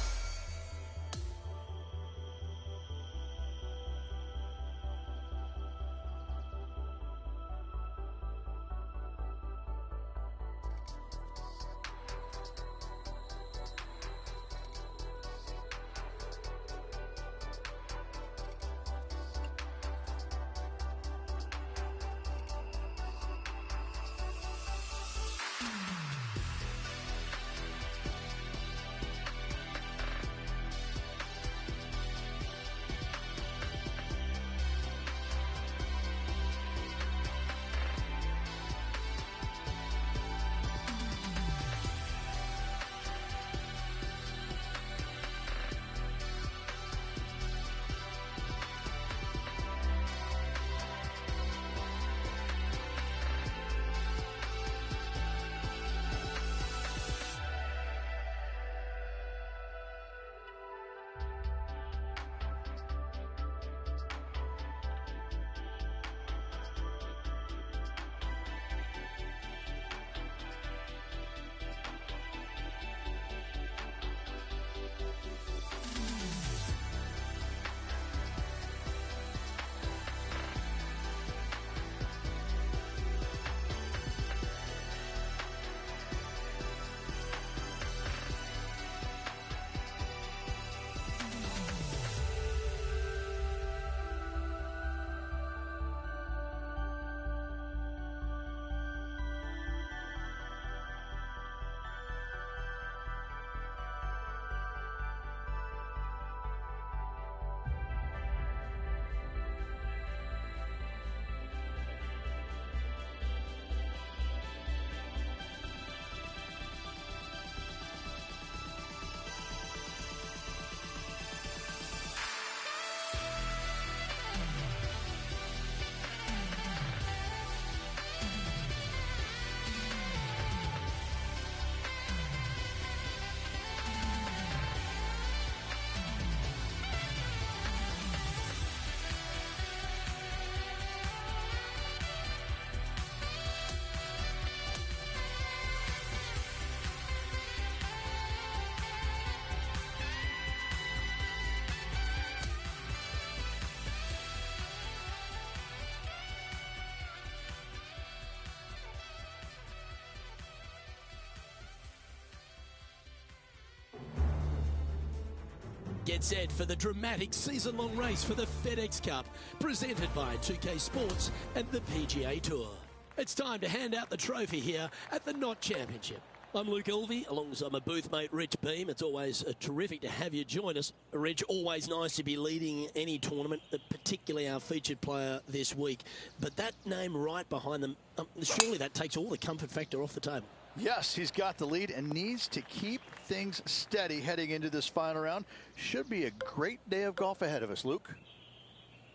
Get set for the dramatic season-long race for the FedEx Cup, presented by 2K Sports and the PGA Tour. It's time to hand out the trophy here at the Knot Championship. I'm Luke Elvey, alongside my booth mate Rich Beam. It's always terrific to have you join us. Rich, always nice to be leading any tournament, particularly our featured player this week. But that name right behind them, surely that takes all the comfort factor off the table. Yes, he's got the lead and needs to keep things steady heading into this final round. Should be a great day of golf ahead of us, Luke.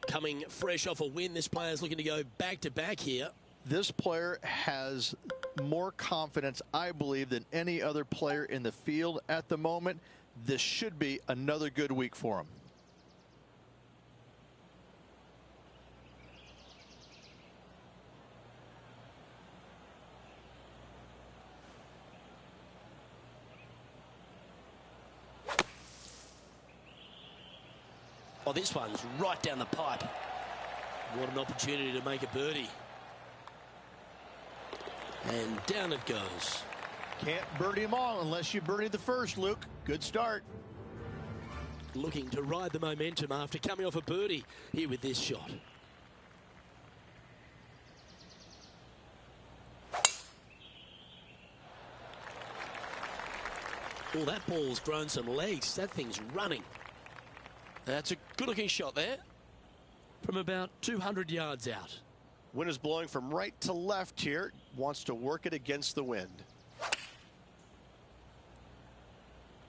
Coming fresh off a win, this player's looking to go back-to-back here. This player has more confidence, I believe, than any other player in the field at the moment. This should be another good week for him. Oh, this one's right down the pipe. What an opportunity to make a birdie. And down it goes. Can't birdie them all unless you birdie the first, Luke. Good start. Looking to ride the momentum after coming off a birdie here with this shot. Oh, that ball's grown some legs. That thing's running. That's a good-looking shot there from about 200 yards out. Wind is blowing from right to left here. Wants to work it against the wind.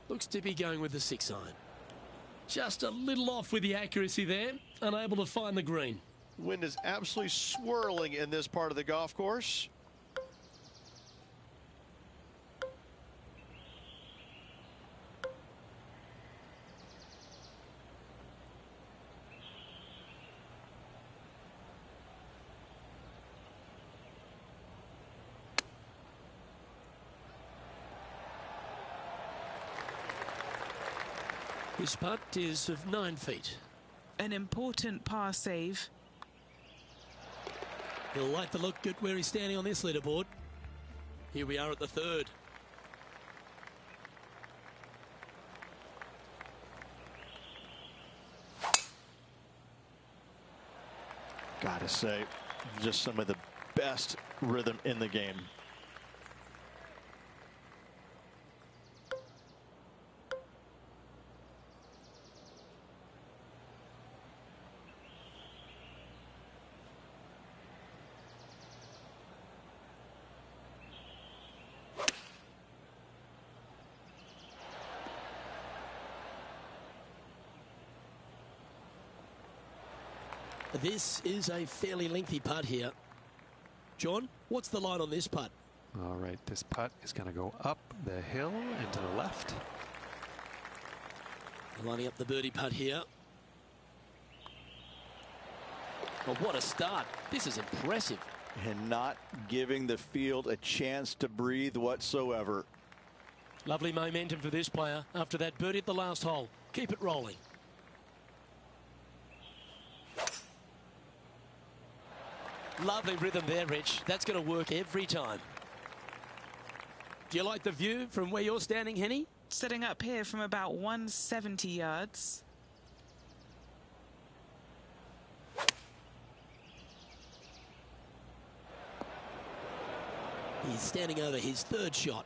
Looks to be going with the 6-iron. Just a little off with the accuracy there. Unable to find the green. Wind is absolutely swirling in this part of the golf course. His putt is of 9 feet. An important par save. He'll like the look at where he's standing on this leaderboard. Here we are at the 3rd. Gotta say, just some of the best rhythm in the game. This is a fairly lengthy putt here. John, what's the line on this putt? All right, this putt is going to go up the hill and to the left. Lining up the birdie putt here. Oh, what a start. This is impressive. And not giving the field a chance to breathe whatsoever. Lovely momentum for this player after that birdie at the last hole. Keep it rolling. Lovely rhythm there, Rich. That's going to work every time. Do you like the view from where you're standing, Henny? Setting up here from about 170 yards. He's standing over his 3rd shot.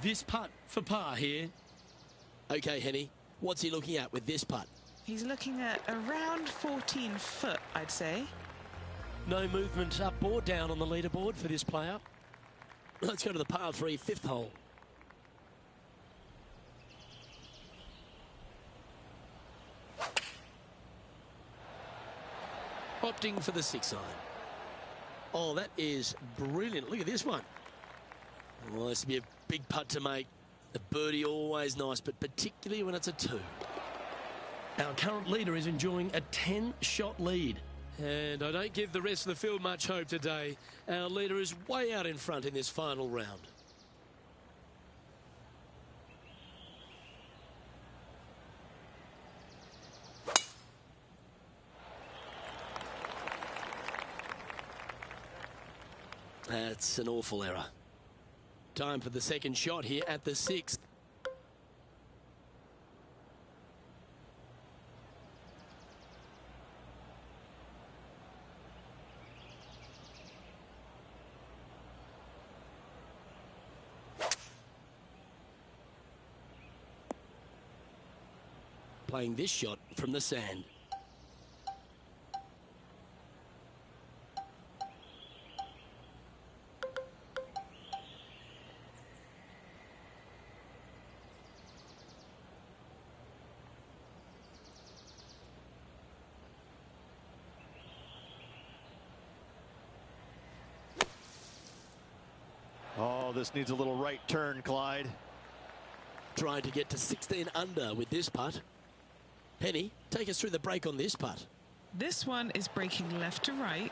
This putt for par here. Okay, Henny, what's he looking at with this putt? He's looking at around 14 foot, I'd say. No movement up or down on the leaderboard for this player. Let's go to the par 3 5th hole. Opting for the 6 iron. Oh, that is brilliant. Look at this one. Well, this would be a big putt to make. A birdie always nice, but particularly when it's a 2. Our current leader is enjoying a 10-shot lead. And I don't give the rest of the field much hope today. Our leader is way out in front in this final round. That's an awful error. Time for the 2nd shot here at the 6th. Playing this shot from the sand. Oh, this needs a little right turn, Clyde. Trying to get to 16 under with this putt. Henny, take us through the break on this putt. This one is breaking left to right.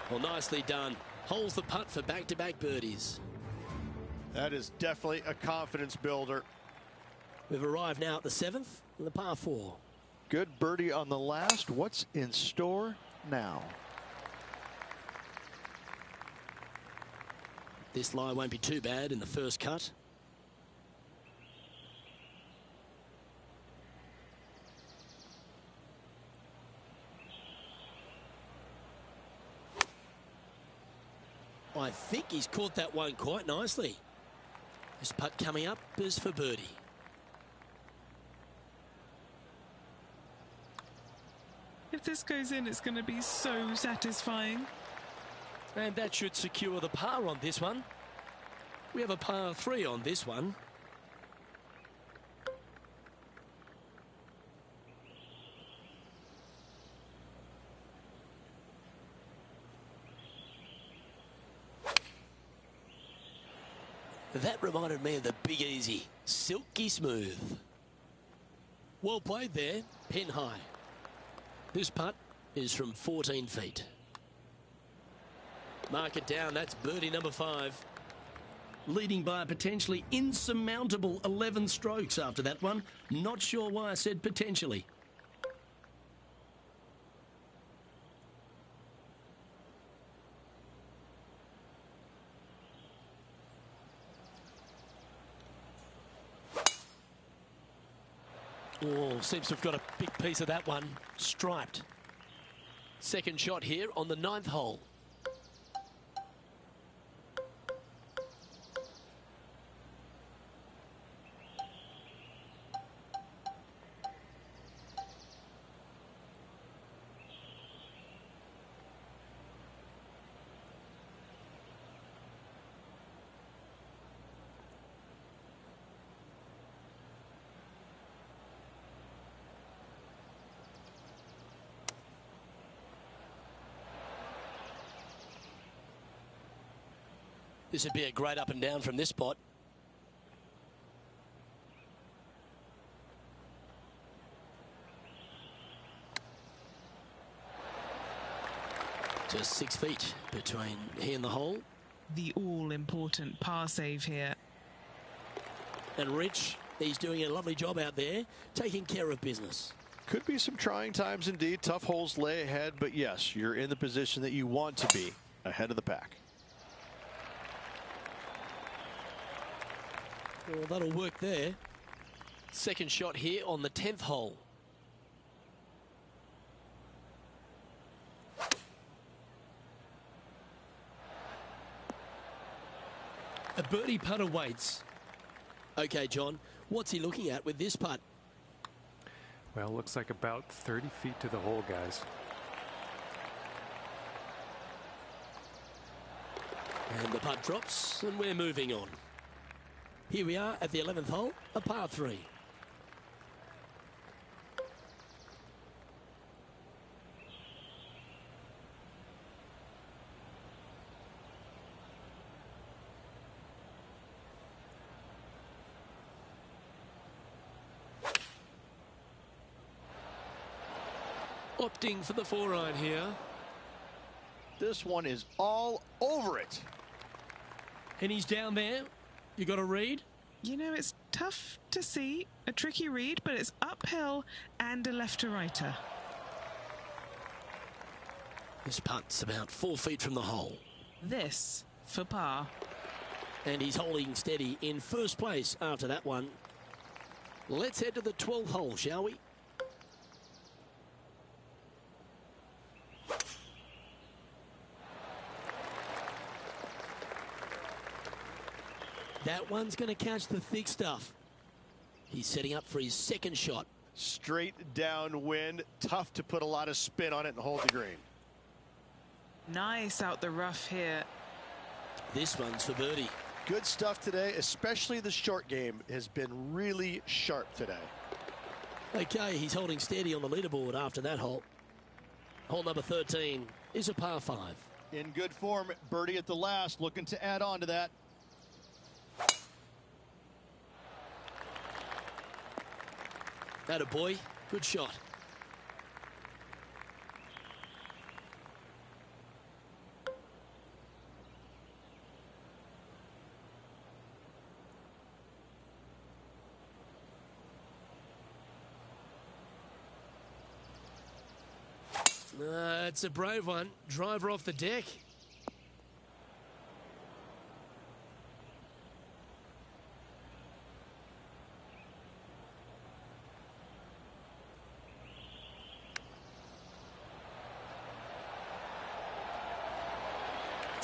Well, nicely done. Holds the putt for back-to-back birdies. That is definitely a confidence builder. We've arrived now at the 7th and the par 4. Good birdie on the last. What's in store now? This lie won't be too bad in the first cut. I think he's caught that one quite nicely. This putt coming up is for birdie. If this goes in, it's going to be so satisfying. And that should secure the par on this one. We have a par 3 on this one. That reminded me of the Big Easy. Silky smooth. Well played there, pin high. This putt is from 14 feet. Mark it down, that's birdie number 5. Leading by a potentially insurmountable 11 strokes after that one. Not sure why I said potentially. Oh, seems to have got a big piece of that one. Striped. Second shot here on the 9th hole. This would be a great up and down from this spot. Just 6 feet between he and the hole. The all-important par save here. And Rich, he's doing a lovely job out there, taking care of business. Could be some trying times indeed. Tough holes lay ahead, but yes, you're in the position that you want to be, ahead of the pack. Well, that'll work there. Second shot here on the 10th hole. A birdie putt awaits. Okay, John, what's he looking at with this putt? Well, looks like about 30 feet to the hole, guys. And the putt drops, and we're moving on. Here we are at the 11th hole, a par 3. Opting for the 4-iron here. This one is all over it. And he's down there. You got a read? You know, it's tough to see. A tricky read, but it's uphill and a left-to-righter. This putt's about 4 feet from the hole. This for par. And he's holding steady in first place after that one. Let's head to the 12th hole, shall we? That one's going to catch the thick stuff. He's setting up for his second shot. Straight downwind, tough to put a lot of spin on it and hold the green. Nice out the rough here. This one's for birdie. Good stuff today, especially the short game has been really sharp today. Okay, he's holding steady on the leaderboard after that hole. Hole number 13 is a par 5. In good form, birdie at the last, looking to add on to that. Atta boy, good shot. It's a brave one. Driver off the deck.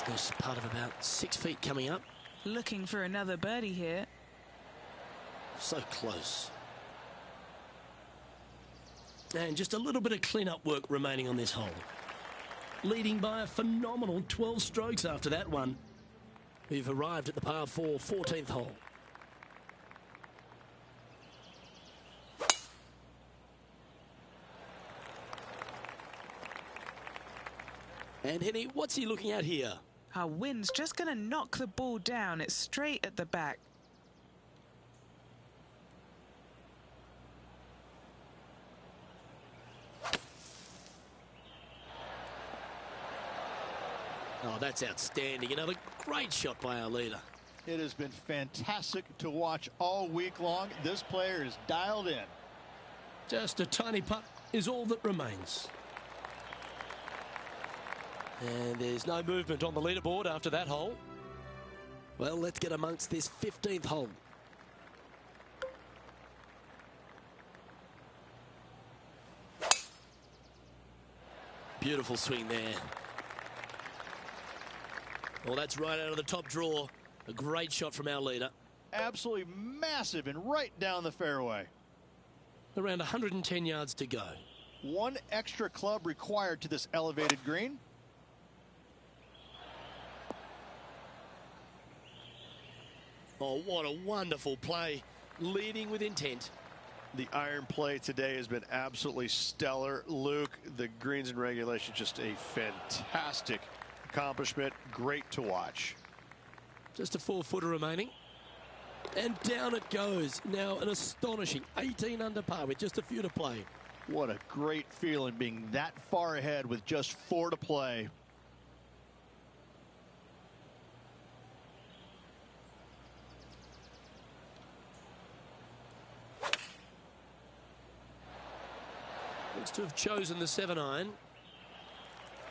This part of about 6 feet coming up. Looking for another birdie here. So close. And just a little bit of clean-up work remaining on this hole. Leading by a phenomenal 12 strokes after that one. We've arrived at the par 4, 14th hole. And Henny, what's he looking at here? Our wind's just going to knock the ball down. It's straight at the back. Oh, that's outstanding. Another great shot by our leader. It has been fantastic to watch all week long. This player is dialed in. Just a tiny putt is all that remains. And there's no movement on the leaderboard after that hole. Well, let's get amongst this 15th hole. Beautiful swing there. Well, that's right out of the top draw. A great shot from our leader. Absolutely massive and right down the fairway. Around 110 yards to go. One extra club required to this elevated green. Oh, what a wonderful play. Leading with intent. The iron play today has been absolutely stellar. Luke, the greens and regulation, just a fantastic accomplishment. Great to watch. Just a 4-footer remaining. And down it goes. Now an astonishing 18 under par with just a few to play. What a great feeling being that far ahead with just 4 to play. Looks to have chosen the 7-iron.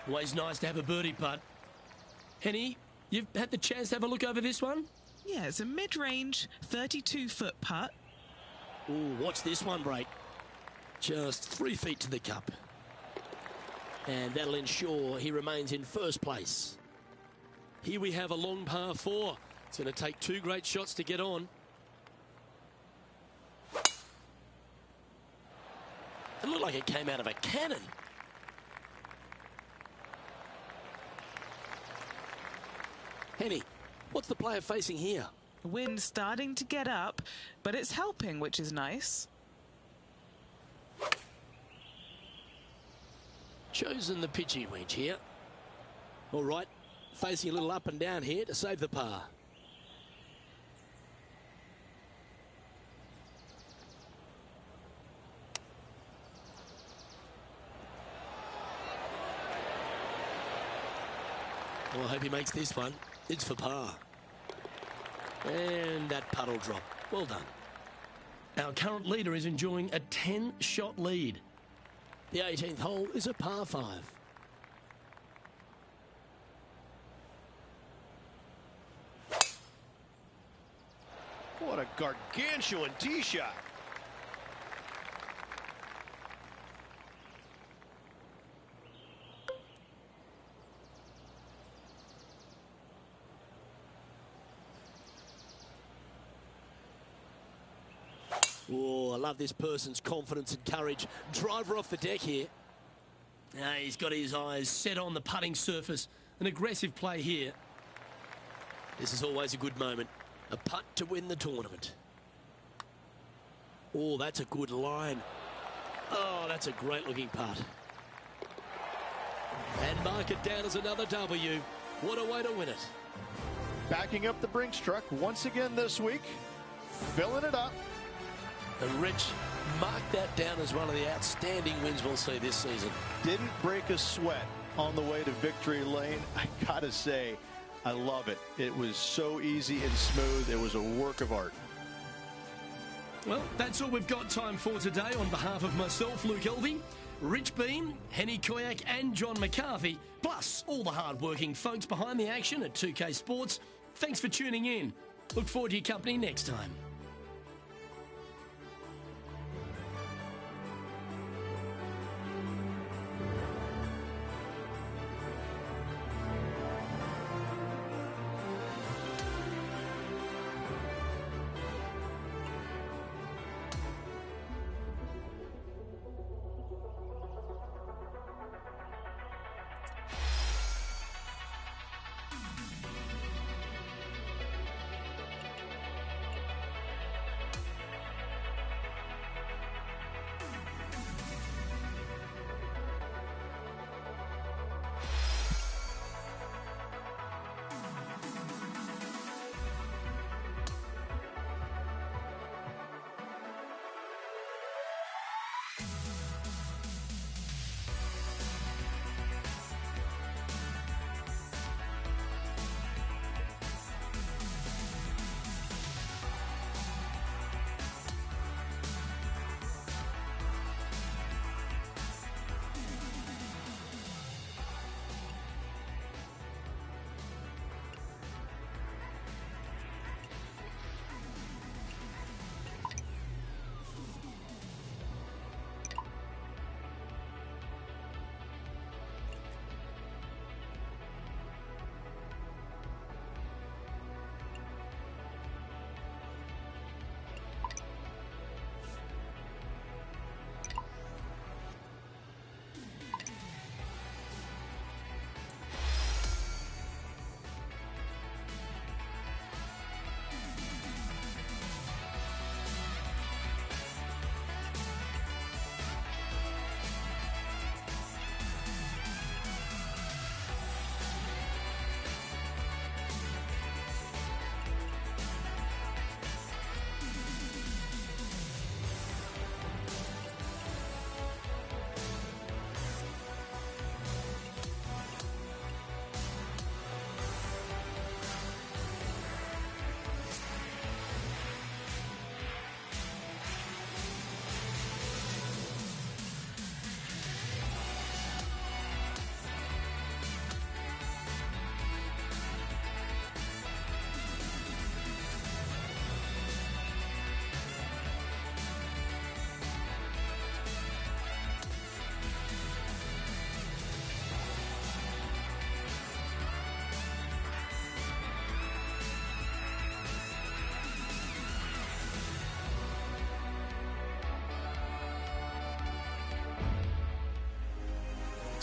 Always nice to have a birdie putt. Henny, you've had the chance to have a look over this one? Yeah, it's a mid-range 32-foot putt. Ooh, watch this one break. Just 3 feet to the cup. And that'll ensure he remains in first place. Here we have a long par 4. It's going to take 2 great shots to get on. It looked like it came out of a cannon. Henny, what's the player facing here? The wind's starting to get up, but it's helping, which is nice. Chosen the pitching wedge here. All right, facing a little up and down here to save the par. Well, I hope he makes this one. It's for par. And that puddle drop. Well done. Our current leader is enjoying a 10-shot lead. The 18th hole is a par 5. What a gargantuan tee shot. Oh, I love this person's confidence and courage. Driver off the deck here. Now he's got his eyes set on the putting surface. An aggressive play here. This is always a good moment. A putt to win the tournament. Oh, that's a good line. Oh, that's a great looking putt. And mark it down as another W. What a way to win it. Backing up the Brinks truck once again this week. Filling it up. And Rich, mark that down as one of the outstanding wins we'll see this season. Didn't break a sweat on the way to victory lane. I gotta say, I love it. It was so easy and smooth. It was a work of art. Well, that's all we've got time for today. On behalf of myself, Luke Elvey, Rich Bean, Henny Koyak and John McCarthy, plus all the hard-working folks behind the action at 2K Sports, thanks for tuning in. Look forward to your company next time.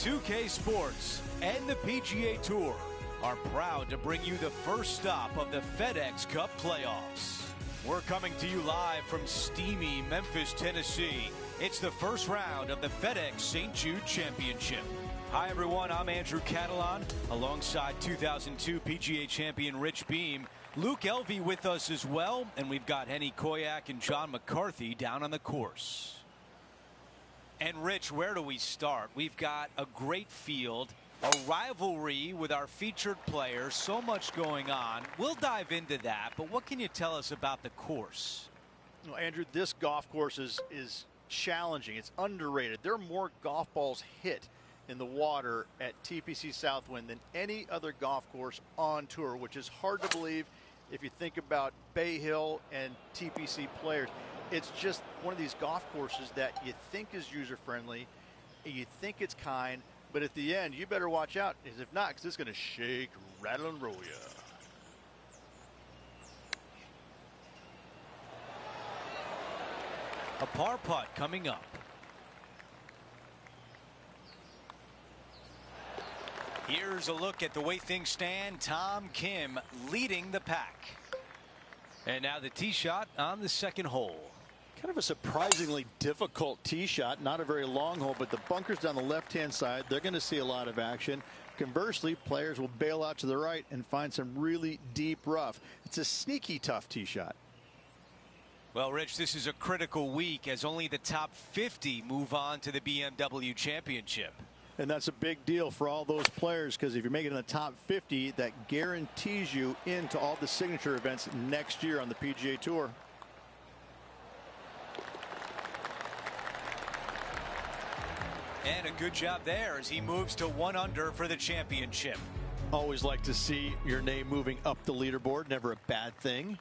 2K Sports and the PGA Tour are proud to bring you the first stop of the FedEx Cup playoffs. We're coming to you live from steamy Memphis, Tennessee. It's the first round of the FedEx St. Jude Championship. Hi, everyone. I'm Andrew Catalan, alongside 2002 PGA champion Rich Beem. Luke Elvey with us as well, and we've got Henny Koyak and John McCarthy down on the course. And Rich, where do we start? We've got a great field, a rivalry with our featured players, so much going on. We'll dive into that, but what can you tell us about the course? Well, Andrew, this golf course is challenging. It's underrated. There are more golf balls hit in the water at TPC Southwind than any other golf course on tour, which is hard to believe if you think about Bay Hill and TPC players. It's just one of these golf courses that you think is user-friendly, you think it's kind, but at the end, you better watch out, as if not, because it's going to shake, rattle, and roll you. A par putt coming up. Here's a look at the way things stand. Tom Kim leading the pack. And now the tee shot on the second hole. Kind of a surprisingly difficult tee shot, not a very long hole, but the bunkers down the left-hand side, they're going to see a lot of action. Conversely, players will bail out to the right and find some really deep rough. It's a sneaky tough tee shot. Well, Rich, this is a critical week as only the top 50 move on to the BMW Championship. And that's a big deal for all those players, because if you're making the top 50, that guarantees you into all the signature events next year on the PGA Tour. And a good job there as he moves to 1 under for the championship. Always like to see your name moving up the leaderboard. Never a bad thing.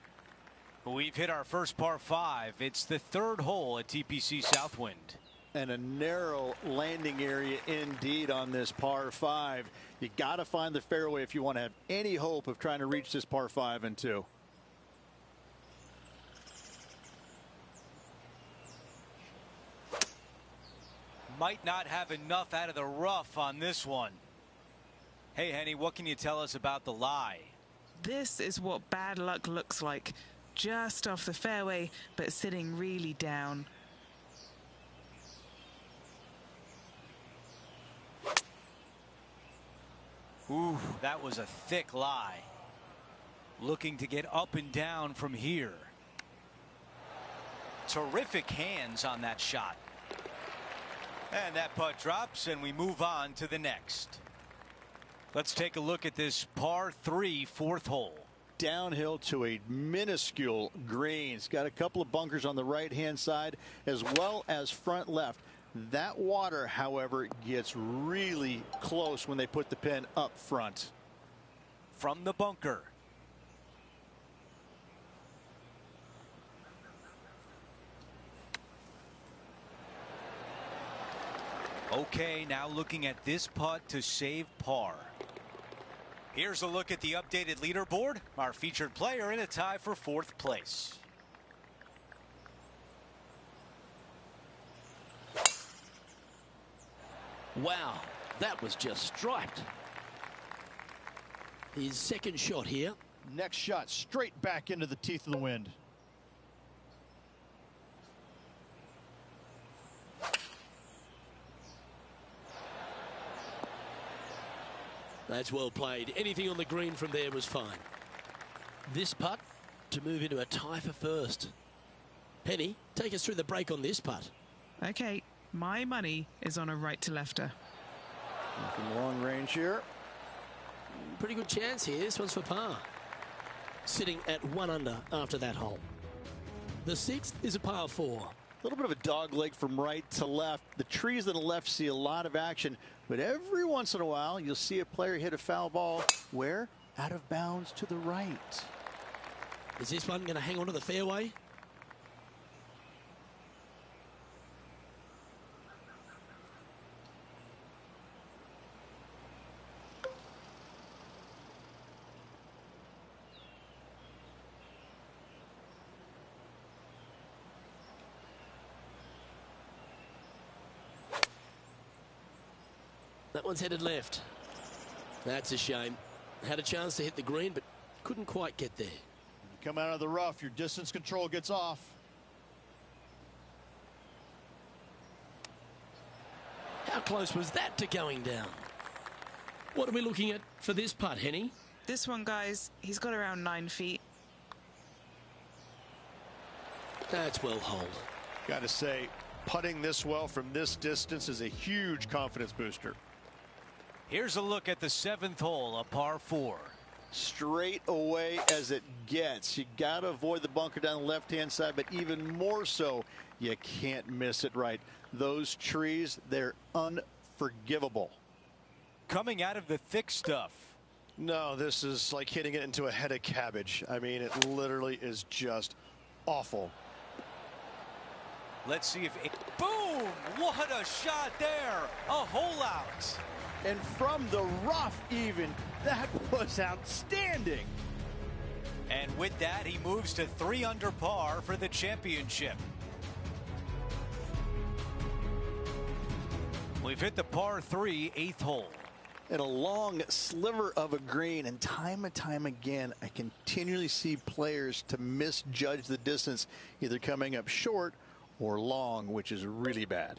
We've hit our first par 5. It's the 3rd hole at TPC Southwind. And a narrow landing area indeed on this par 5. You got to find the fairway if you want to have any hope of trying to reach this par 5 and 2. Might not have enough out of the rough on this one. Hey, Henny, what can you tell us about the lie? This is what bad luck looks like. Just off the fairway, but sitting really down. Ooh, that was a thick lie. Looking to get up and down from here. Terrific hands on that shot. And that putt drops, and we move on to the next. Let's take a look at this par 3 4th hole. Downhill to a minuscule green. It's got a couple of bunkers on the right-hand side as well as front left. That water, however, gets really close when they put the pin up front. From the bunker. Okay, now looking at this putt to save par. Here's a look at the updated leaderboard. Our featured player in a tie for 4th place. Wow, that was just striped. His second shot here. Next shot straight back into the teeth of the wind. That's well played. Anything on the green from there was fine. This putt to move into a tie for first. Penny, take us through the break on this putt. Okay, my money is on a right to lefter. From long range here. Pretty good chance here. This one's for par. Sitting at 1 under after that hole. The 6th is a par 4. A little bit of a dog leg from right to left. The trees on the left see a lot of action, but every once in a while you'll see a player hit a foul ball where? Out of bounds to the right. Is this one going to hang on to the fairway? That one's headed left. That's a shame. Had a chance to hit the green, but couldn't quite get there. You come out of the rough, your distance control gets off. How close was that to going down? What are we looking at for this putt, Henny? This one, guys, he's got around 9 feet. That's well holed. Got to say, putting this well from this distance is a huge confidence booster. Here's a look at the 7th hole, a par 4. Straight away as it gets. You got to avoid the bunker down the left-hand side, but even more so, you can't miss it right. Those trees, they're unforgivable. Coming out of the thick stuff. No, this is like hitting it into a head of cabbage. I mean, it literally is just awful. Let's see if it, boom, what a shot there, a hole out. And from the rough even, that was outstanding. And with that, he moves to 3 under par for the championship. We've hit the par 3 8th hole. And a long sliver of a green, and time again, I continually see players to misjudge the distance, either coming up short or long, which is really bad.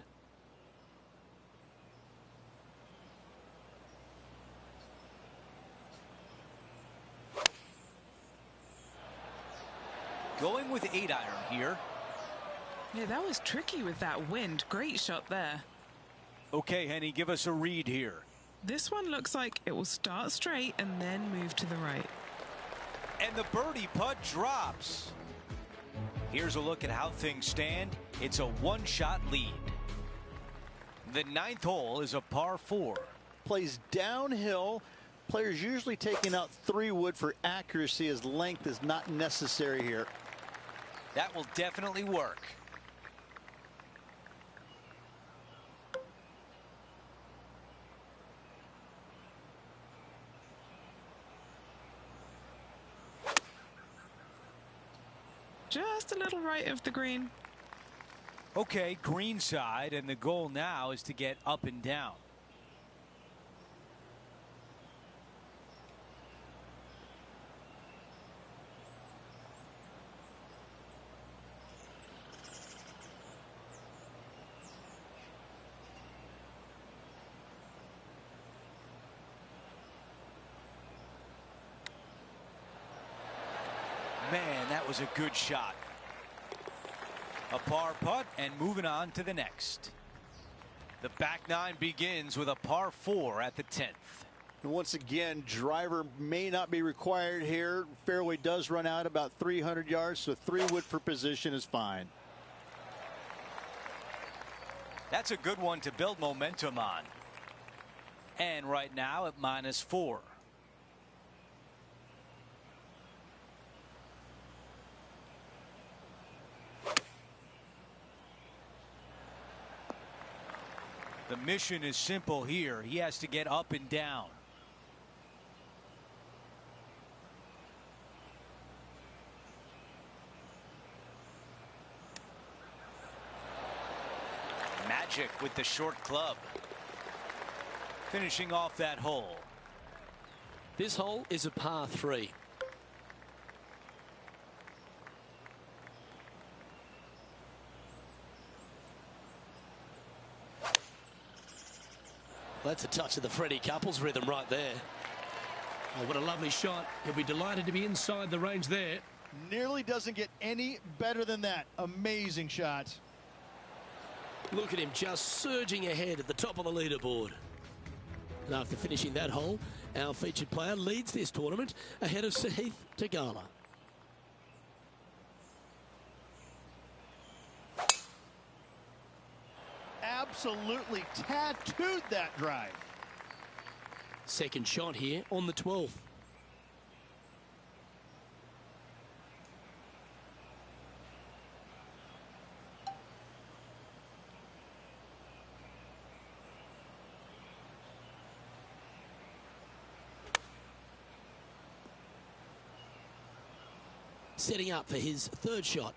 Going with 8-iron here. Yeah, that was tricky with that wind. Great shot there. Okay, Henny, give us a read here. This one looks like it will start straight and then move to the right. And the birdie putt drops. Here's a look at how things stand. It's a 1-shot lead. The 9th hole is a par 4. Plays downhill. Players usually taking out 3-wood for accuracy, as length is not necessary here. That will definitely work. Just a little right of the green. Okay, green side, and the goal now is to get up and down. Man, that was a good shot. A par putt and moving on to the next. The back 9 begins with a par 4 at the 10th. And once again, driver may not be required here. Fairway does run out about 300 yards, so 3-wood for position is fine. That's a good one to build momentum on. And right now at -4. The mission is simple here. He has to get up and down. Magic with the short club. Finishing off that hole. This hole is a par 3. That's a touch of the Freddie Couples rhythm right there. Oh, what a lovely shot. He'll be delighted to be inside the range there. Nearly doesn't get any better than that. Amazing shot. Look at him just surging ahead at the top of the leaderboard. And after finishing that hole, our featured player leads this tournament ahead of Sahith Tagala. Absolutely tattooed that drive. Second shot here on the 12th. Setting up for his third shot.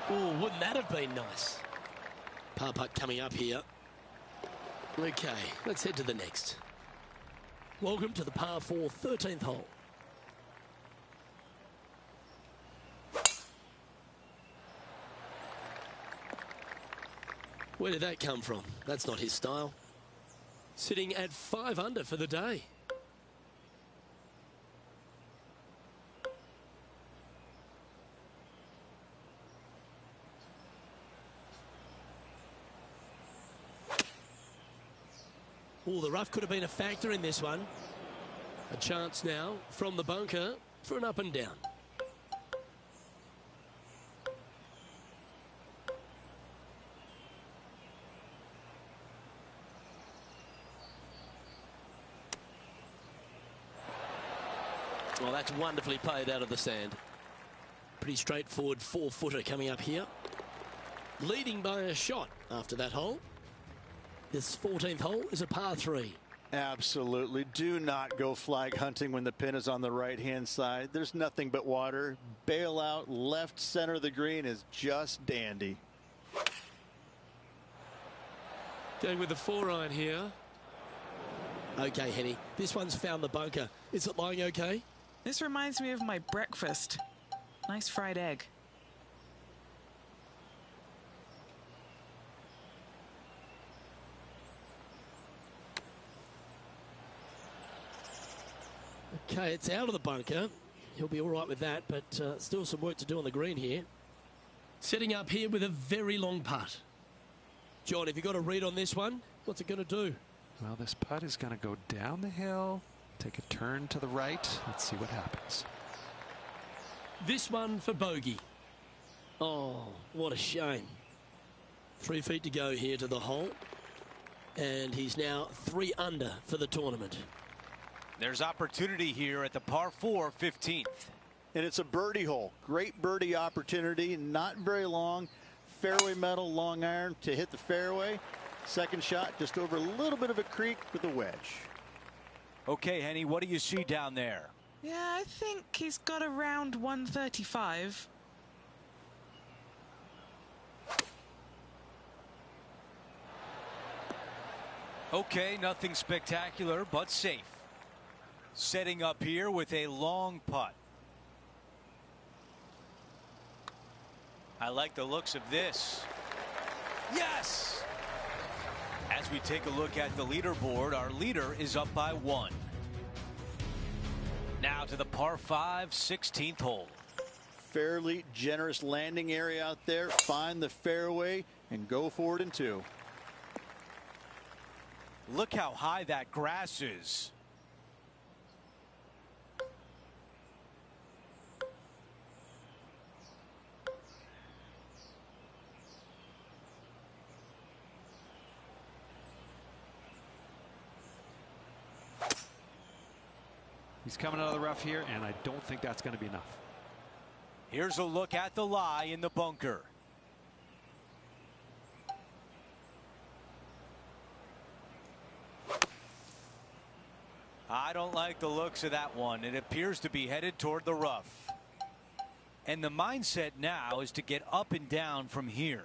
Ooh, Oh, wouldn't that have been nice? Par putt coming up here. Okay, let's head to the next. Welcome to the par 4 13th hole. Where did that come from? That's not his style. Sitting at 5 under for the day. Oh, the rough could have been a factor in this one. A chance now from the bunker for an up and down. Well, that's wonderfully played out of the sand. Pretty straightforward 4-footer coming up here. Leading by a shot after that hole. This 14th hole is a par 3. Absolutely. Do not go flag hunting when the pin is on the right-hand side. There's nothing but water. Bail out left center of the green is just dandy. Going with the 4-iron here. Okay, Henny. This one's found the bunker. Is it lying okay? This reminds me of my breakfast. Nice fried egg. Okay, it's out of the bunker. He'll be all right with that, but still some work to do on the green here. Setting up here with a very long putt. John, have you got a read on this one? What's it going to do? Well, this putt is going to go down the hill, take a turn to the right. Let's see what happens. This one for bogey. Oh, what a shame. 3 feet to go here to the hole. And he's now 3 under for the tournament. There's opportunity here at the par 4 15th. And it's a birdie hole. Great birdie opportunity. Not very long. Fairway metal long iron to hit the fairway. Second shot just over a little bit of a creek with a wedge. Okay, Henny, what do you see down there? Yeah, I think he's got around 135. Okay, nothing spectacular, but safe. Setting up here with a long putt. I like the looks of this. Yes! As we take a look at the leaderboard, our leader is up by 1. Now to the par 5 16th hole. Fairly generous landing area out there. Find the fairway and go for it in 2. Look how high that grass is. He's coming out of the rough here, and I don't think that's going to be enough. Here's a look at the lie in the bunker. I don't like the looks of that one. It appears to be headed toward the rough. And the mindset now is to get up and down from here.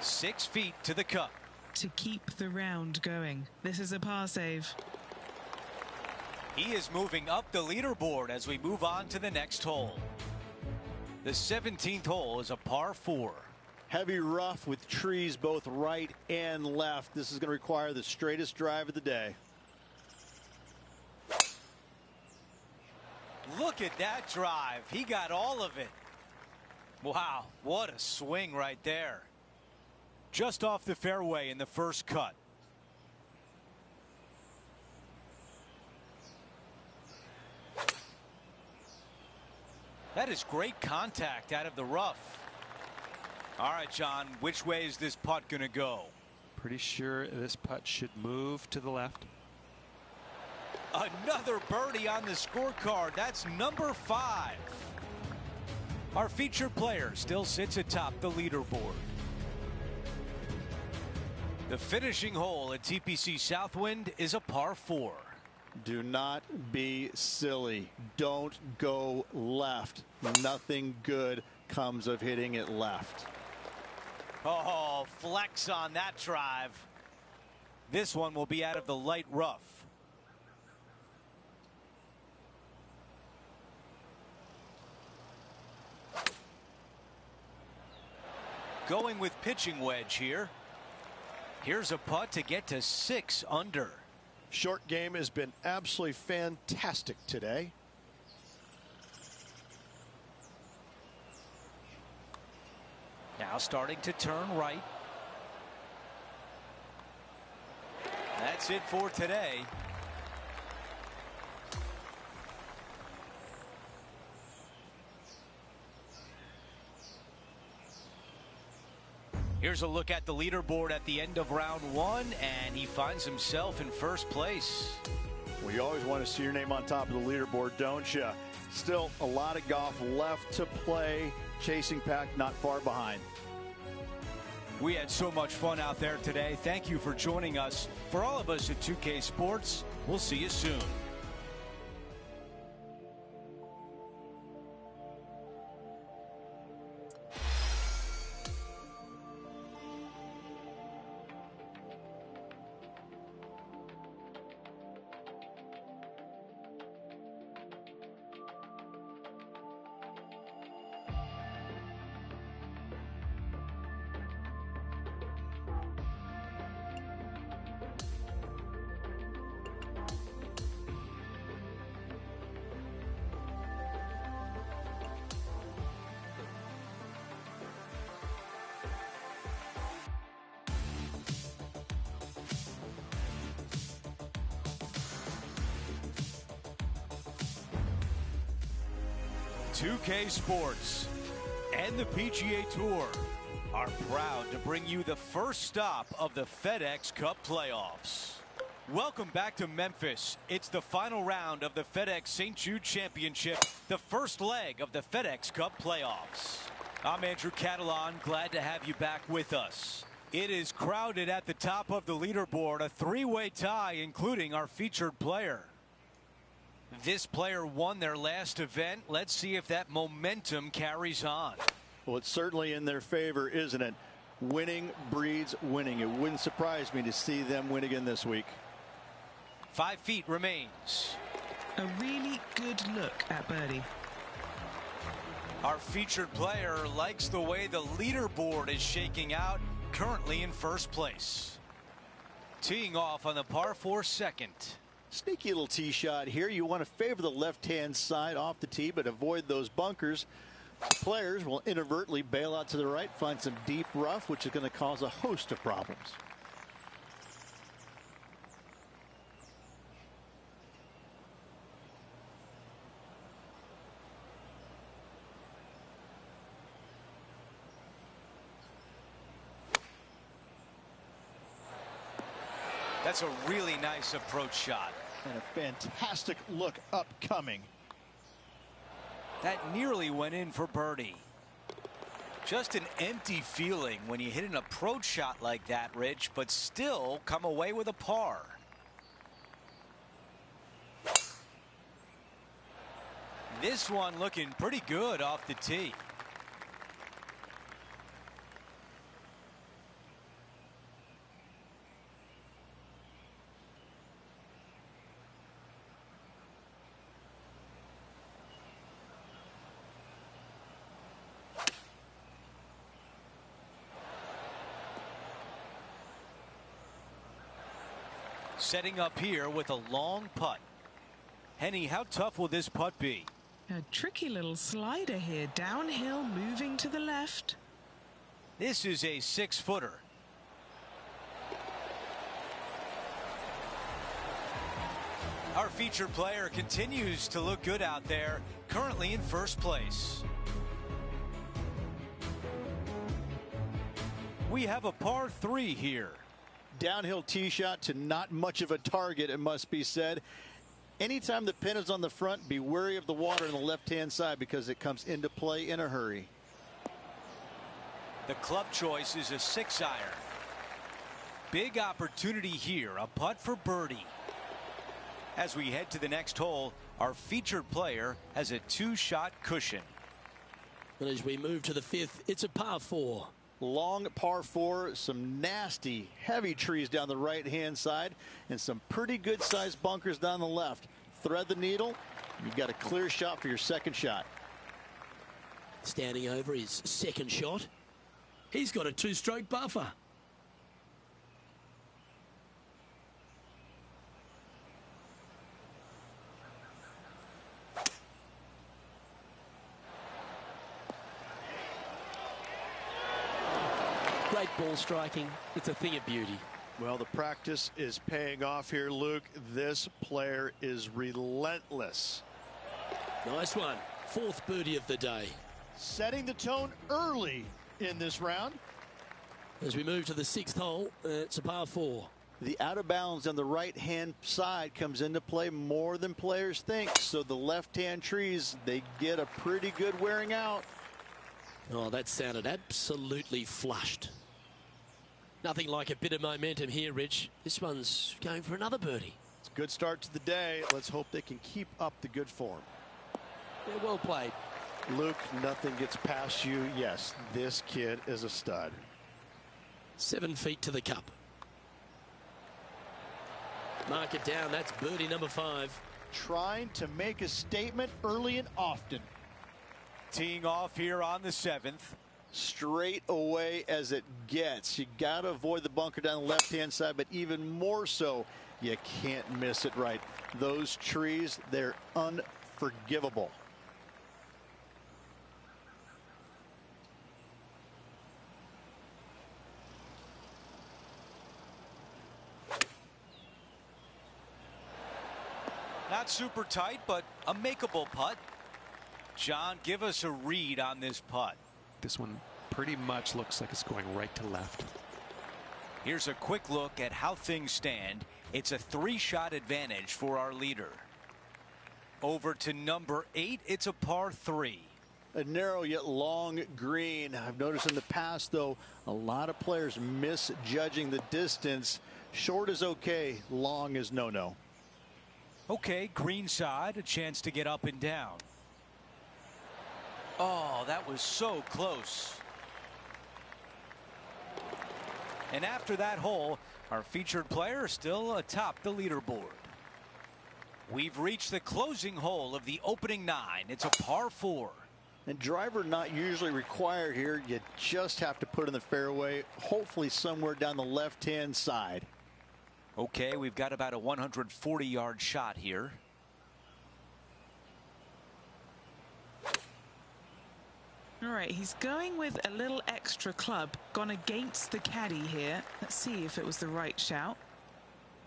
Six feet to the cup. To keep the round going. This is a par save. He is moving up the leaderboard as we move on to the next hole. The 17th hole is a par 4. Heavy rough with trees both right and left. This is going to require the straightest drive of the day. Look at that drive. He got all of it. Wow, what a swing right there. Just off the fairway in the first cut. That is great contact out of the rough. All right, John, which way is this putt going to go? Pretty sure this putt should move to the left. Another birdie on the scorecard. That's number 5. Our featured player still sits atop the leaderboard. The finishing hole at TPC Southwind is a par 4. Do not be silly. Don't go left. Nothing good comes of hitting it left. Oh, flex on that drive. This one will be out of the light rough. Going with pitching wedge here. Here's a putt to get to 6 under. Short game has been absolutely fantastic today. Now starting to turn right. That's it for today. Here's a look at the leaderboard at the end of round 1, and he finds himself in first place. Well, you always want to see your name on top of the leaderboard, don't you? Still a lot of golf left to play. Chasing pack not far behind. We had so much fun out there today. Thank you for joining us. For all of us at 2K Sports, we'll see you soon. .2K Sports and the PGA Tour are proud to bring you the first stop of the FedEx Cup playoffs. Welcome back to Memphis. It's the final round of the FedEx St. Jude Championship, the first leg of the FedEx Cup playoffs. I'm Andrew Catalan, glad to have you back with us. It is crowded at the top of the leaderboard, a three-way tie, including our featured player. This player won their last event. Let's see if that momentum carries on. Well, it's certainly in their favor, isn't it? Winning breeds winning. It wouldn't surprise me to see them win again this week. 5 feet remains. A really good look at birdie. Our featured player likes the way the leaderboard is shaking out, currently in first place. Teeing off on the par 4 second. Sneaky little tee shot here. You want to favor the left-hand side off the tee, but avoid those bunkers. The players will inadvertently bail out to the right, find some deep rough, which is going to cause a host of problems. That's a really nice approach shot. And a fantastic look upcoming. That nearly went in for birdie. Just an empty feeling when you hit an approach shot like that, Rich, but still come away with a par. This one looking pretty good off the tee. Setting up here with a long putt. Henny, how tough will this putt be? A tricky little slider here, downhill, moving to the left. This is a 6-footer. Our featured player continues to look good out there, currently in first place. We have a par 3 here. Downhill tee shot to not much of a target, it must be said. Anytime the pin is on the front, be wary of the water on the left-hand side because it comes into play in a hurry. The club choice is a 6-iron. Big opportunity here, a putt for birdie. As we head to the next hole, our featured player has a 2-shot cushion. And as we move to the 5th, it's a par 4. Long par 4, some nasty, heavy trees down the right-hand side, and some pretty good-sized bunkers down the left. Thread the needle, you've got a clear shot for your second shot. Standing over his second shot. He's got a 2-stroke buffer. Great ball striking. It's a thing of beauty. Well, the practice is paying off here, Luke. This player is relentless. Nice one. 4th birdie of the day. Setting the tone early in this round. As we move to the 6th hole, it's a par 4. The out of bounds on the right-hand side comes into play more than players think. So the left-hand trees, they get a pretty good wearing out. Oh, that sounded absolutely flushed. Nothing like a bit of momentum here, Rich. This one's going for another birdie. It's a good start to the day. Let's hope they can keep up the good form. Yeah, well played. Luke, nothing gets past you. Yes, this kid is a stud. 7 feet to the cup. Mark it down. That's birdie number 5. Trying to make a statement early and often. Teeing off here on the 7th. Straight away as it gets. You got to avoid the bunker down the left-hand side, but even more so, you can't miss it right. Those trees, they're unforgivable. Not super tight, but a makeable putt. John, give us a read on this putt. This one pretty much looks like it's going right to left. Here's a quick look at how things stand. It's a 3-shot advantage for our leader. Over to number 8, it's a par 3. A narrow yet long green. I've noticed in the past, though, a lot of players misjudging the distance. Short is okay, long is no-no. Okay, green side, a chance to get up and down. Oh, that was so close. And after that hole, our featured player is still atop the leaderboard. We've reached the closing hole of the opening 9. It's a par 4. And driver not usually required here. You just have to put in the fairway, hopefully somewhere down the left-hand side. Okay, we've got about a 140-yard shot here. All right, he's going with a little extra club, gone against the caddy here. Let's see if it was the right shout.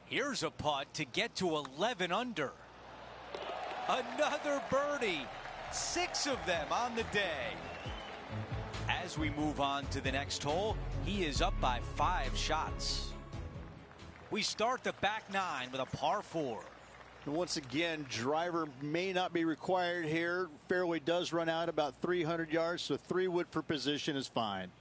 Here's a putt to get to 11 under. Another birdie. 6 of them on the day. As we move on to the next hole, he is up by 5 shots. We start the back 9 with a par 4. And once again, driver may not be required here. Fairway does run out about 300 yards, so 3-wood for position is fine.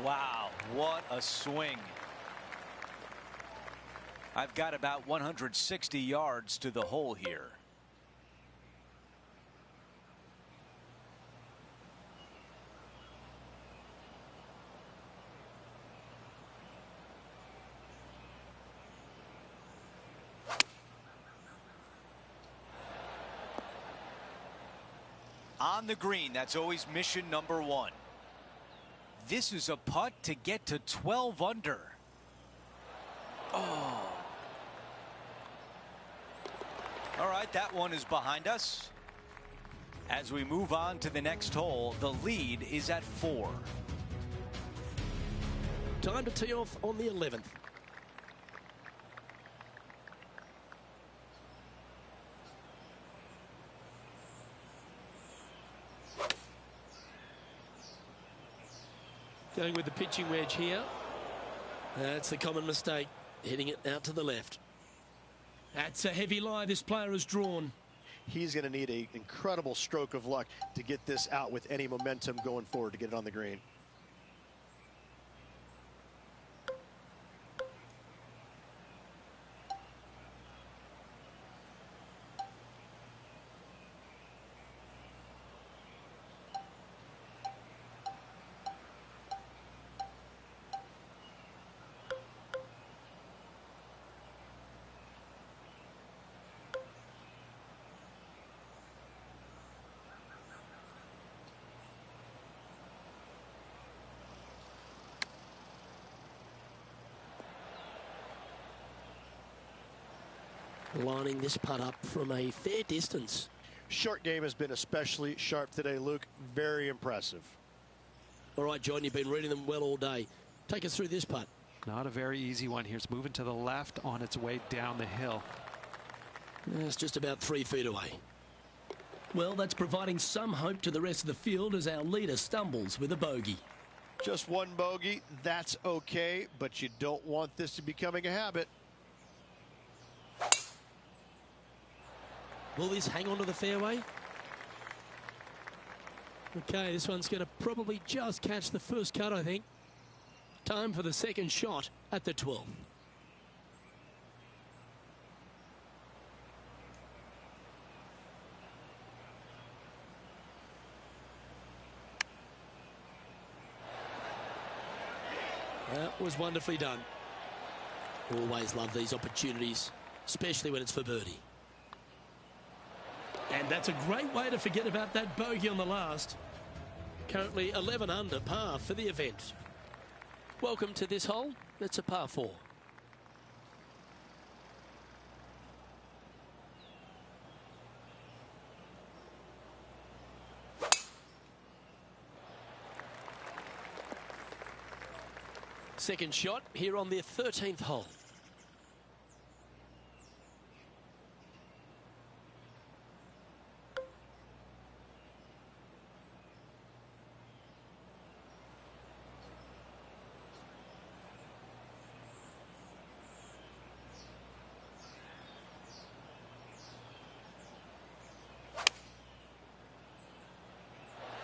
Wow, what a swing. I've got about 160 yards to the hole here. On the green, that's always mission number one. This is a putt to get to 12 under. Oh. All right, that one is behind us. As we move on to the next hole, the lead is at 4. Time to tee off on the 11th. Going with the pitching wedge here. That's the common mistake, hitting it out to the left. That's a heavy lie this player has drawn. He's going to need an incredible stroke of luck to get this out with any momentum going forward to get it on the green. Lining this putt up from a fair distance. Short game has been especially sharp today, Luke. Very impressive. All right, John, you've been reading them well all day. Take us through this putt. Not a very easy one here. It's moving to the left on its way down the hill. It's just about 3 feet away. Well, that's providing some hope to the rest of the field as our leader stumbles with a bogey. Just one bogey, that's okay, but you don't want this to be becoming a habit. Will this hang on to the fairway? Okay, this one's going to probably just catch the first cut, I think. Time for the second shot at the 12th. That was wonderfully done. Always love these opportunities, especially when it's for birdie. And that's a great way to forget about that bogey on the last. Currently 11 under par for the event. Welcome to this hole. It's a par 4. Second shot here on the 13th hole.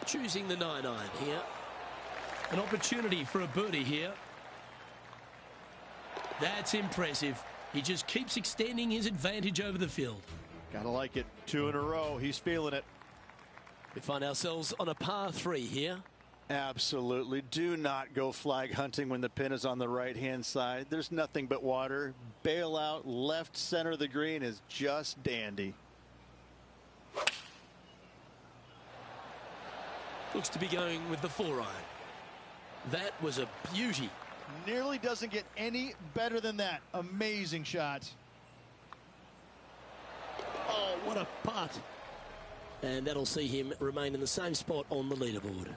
Choosing the 9-iron here. An opportunity for a birdie here. That's impressive. He just keeps extending his advantage over the field. Gotta like it. 2 in a row. He's feeling it. We find ourselves on a par 3 here. Absolutely. Do not go flag hunting when the pin is on the right-hand side. There's nothing but water. Bail out left center of the green is just dandy. Looks to be going with the 4-iron. That was a beauty. Nearly doesn't get any better than that. Amazing shot. Oh, what a putt. And that'll see him remain in the same spot on the leaderboard.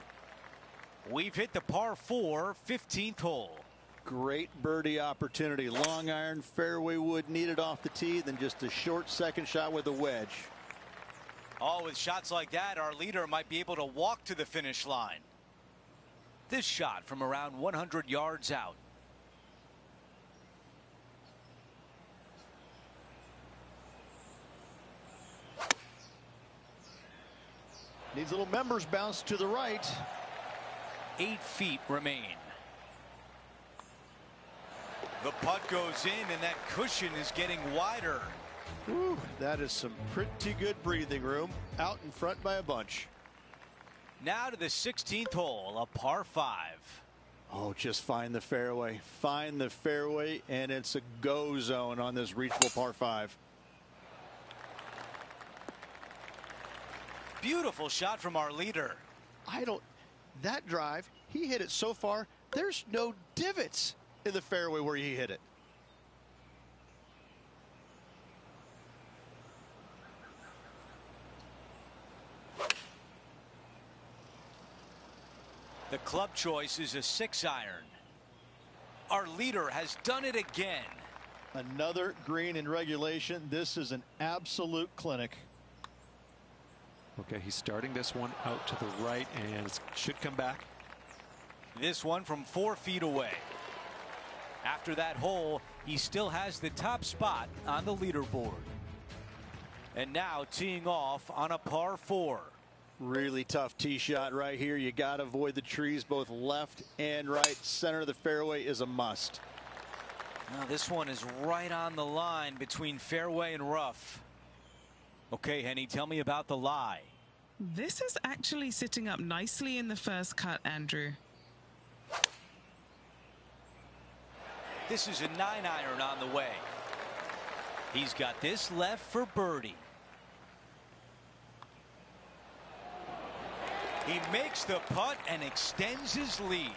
We've hit the par 4 15th hole. Great birdie opportunity. Long iron, fairway wood needed off the tee, then just a short second shot with a wedge. Oh, with shots like that, our leader might be able to walk to the finish line. This shot from around 100 yards out. Needs a little members bounce to the right. 8 feet remain. The putt goes in, and that cushion is getting wider. Whew, that is some pretty good breathing room out in front by a bunch. Now to the 16th hole, a par 5. Oh, just find the fairway. Find the fairway, and it's a go zone on this reachable par 5. Beautiful shot from our leader. That drive, he hit it so far, there's no divots in the fairway where he hit it. The club choice is a 6-iron. Our leader has done it again. Another green in regulation. This is an absolute clinic. Okay, he's starting this one out to the right and it should come back. This one from 4 feet away. After that hole, he still has the top spot on the leaderboard. And now teeing off on a par 4. Really tough tee shot right here. You got to avoid the trees both left and right. Center of the fairway is a must. Now this one is right on the line between fairway and rough. Okay, Henny, tell me about the lie. This is actually sitting up nicely in the first cut, Andrew. This is a 9-iron on the way. He's got this left for birdie. He makes the putt and extends his lead.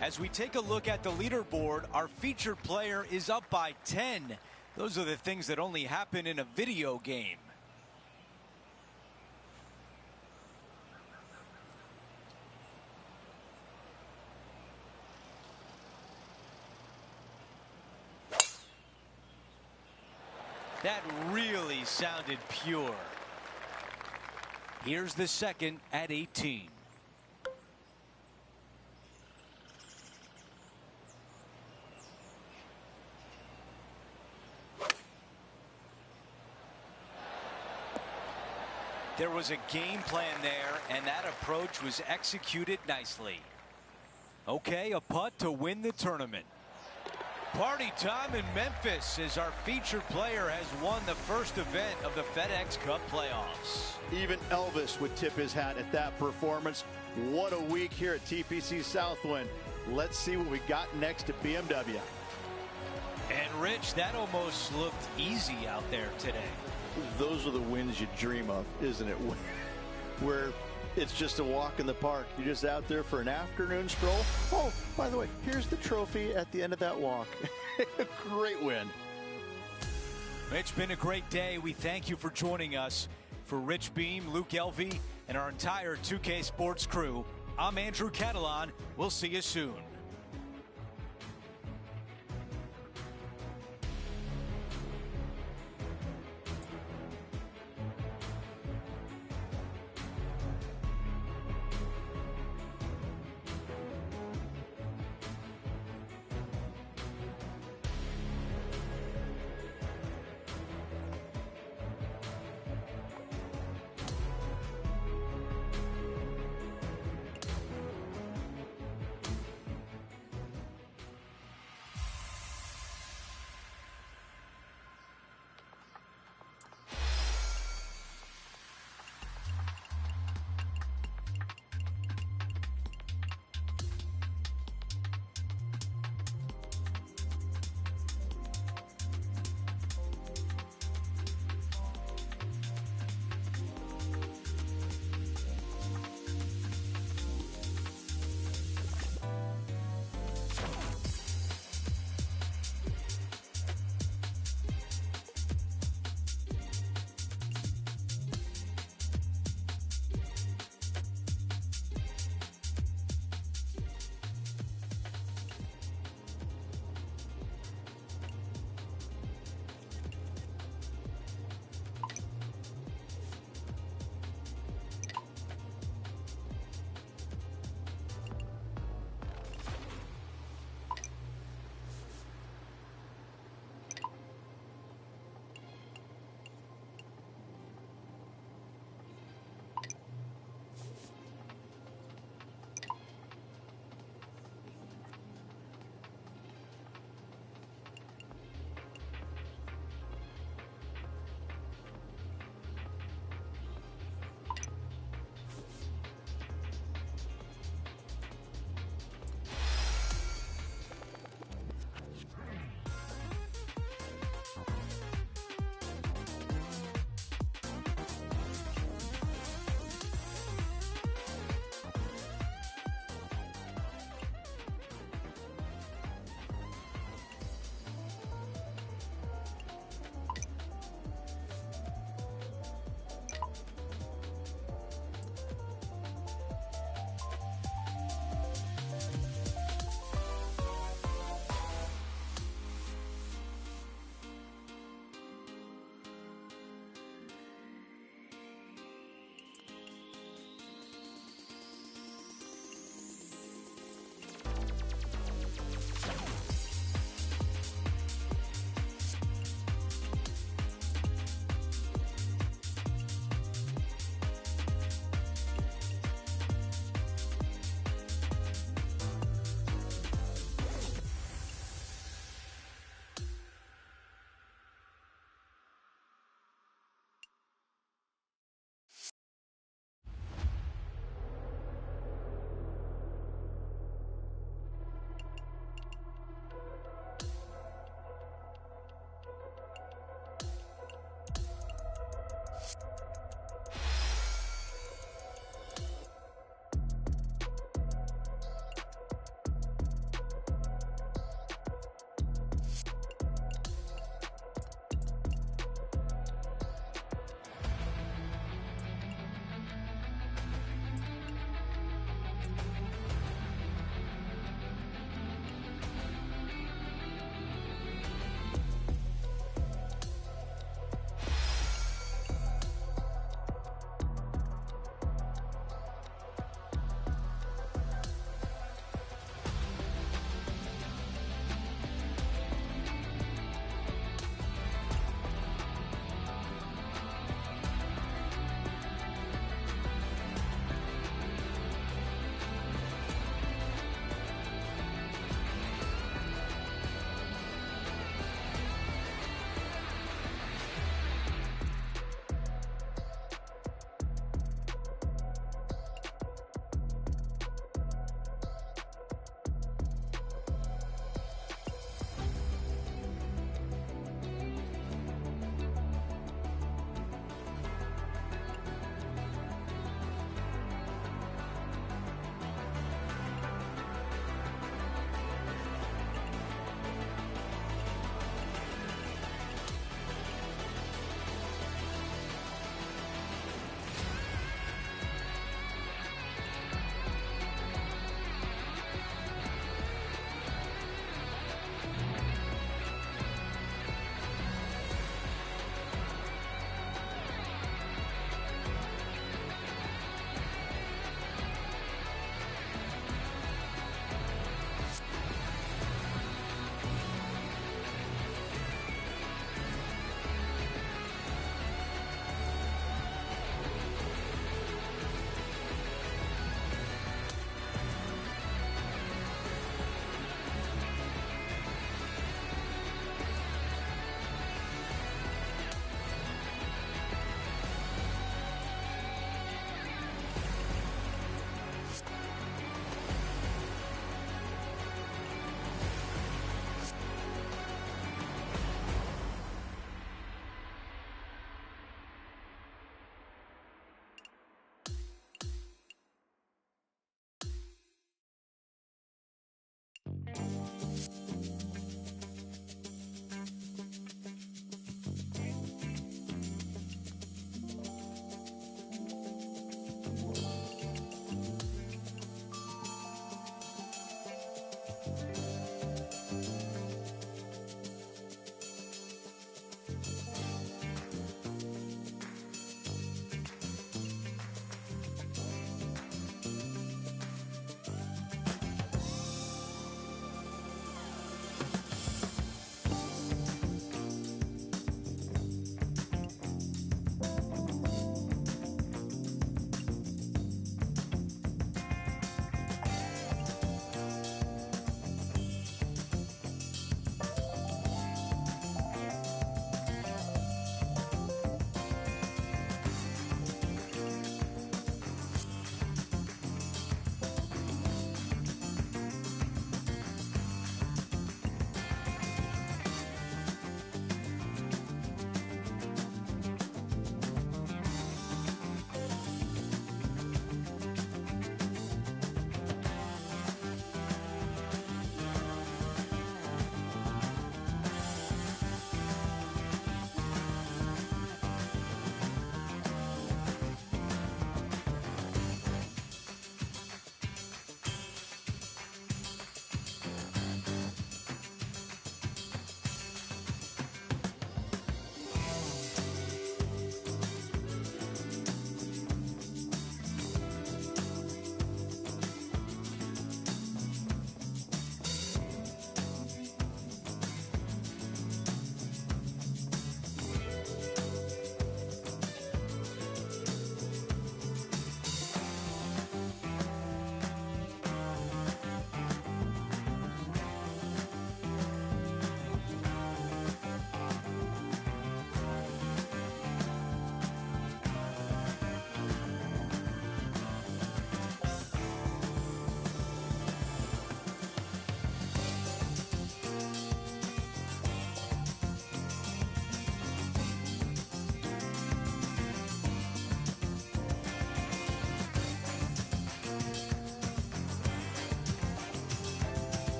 As we take a look at the leaderboard, our featured player is up by 10. Those are the things that only happen in a video game. That really sounded pure. Here's the second at 18. There was a game plan there, and that approach was executed nicely. Okay, a putt to win the tournament. Party time in Memphis as our featured player has won the first event of the FedEx Cup playoffs. Even Elvis would tip his hat at that performance. What a week here at TPC Southwind. Let's see what we got next at BMW. And Rich, that almost looked easy out there today. Those are the wins you dream of, isn't it? Where it's just a walk in the park. You're just out there for an afternoon stroll. Oh, by the way, here's the trophy at the end of that walk. Great win. It's been a great day. We thank you for joining us. For Rich Beam, Luke Elvey, and our entire 2K Sports crew, I'm Andrew Catalan. We'll see you soon.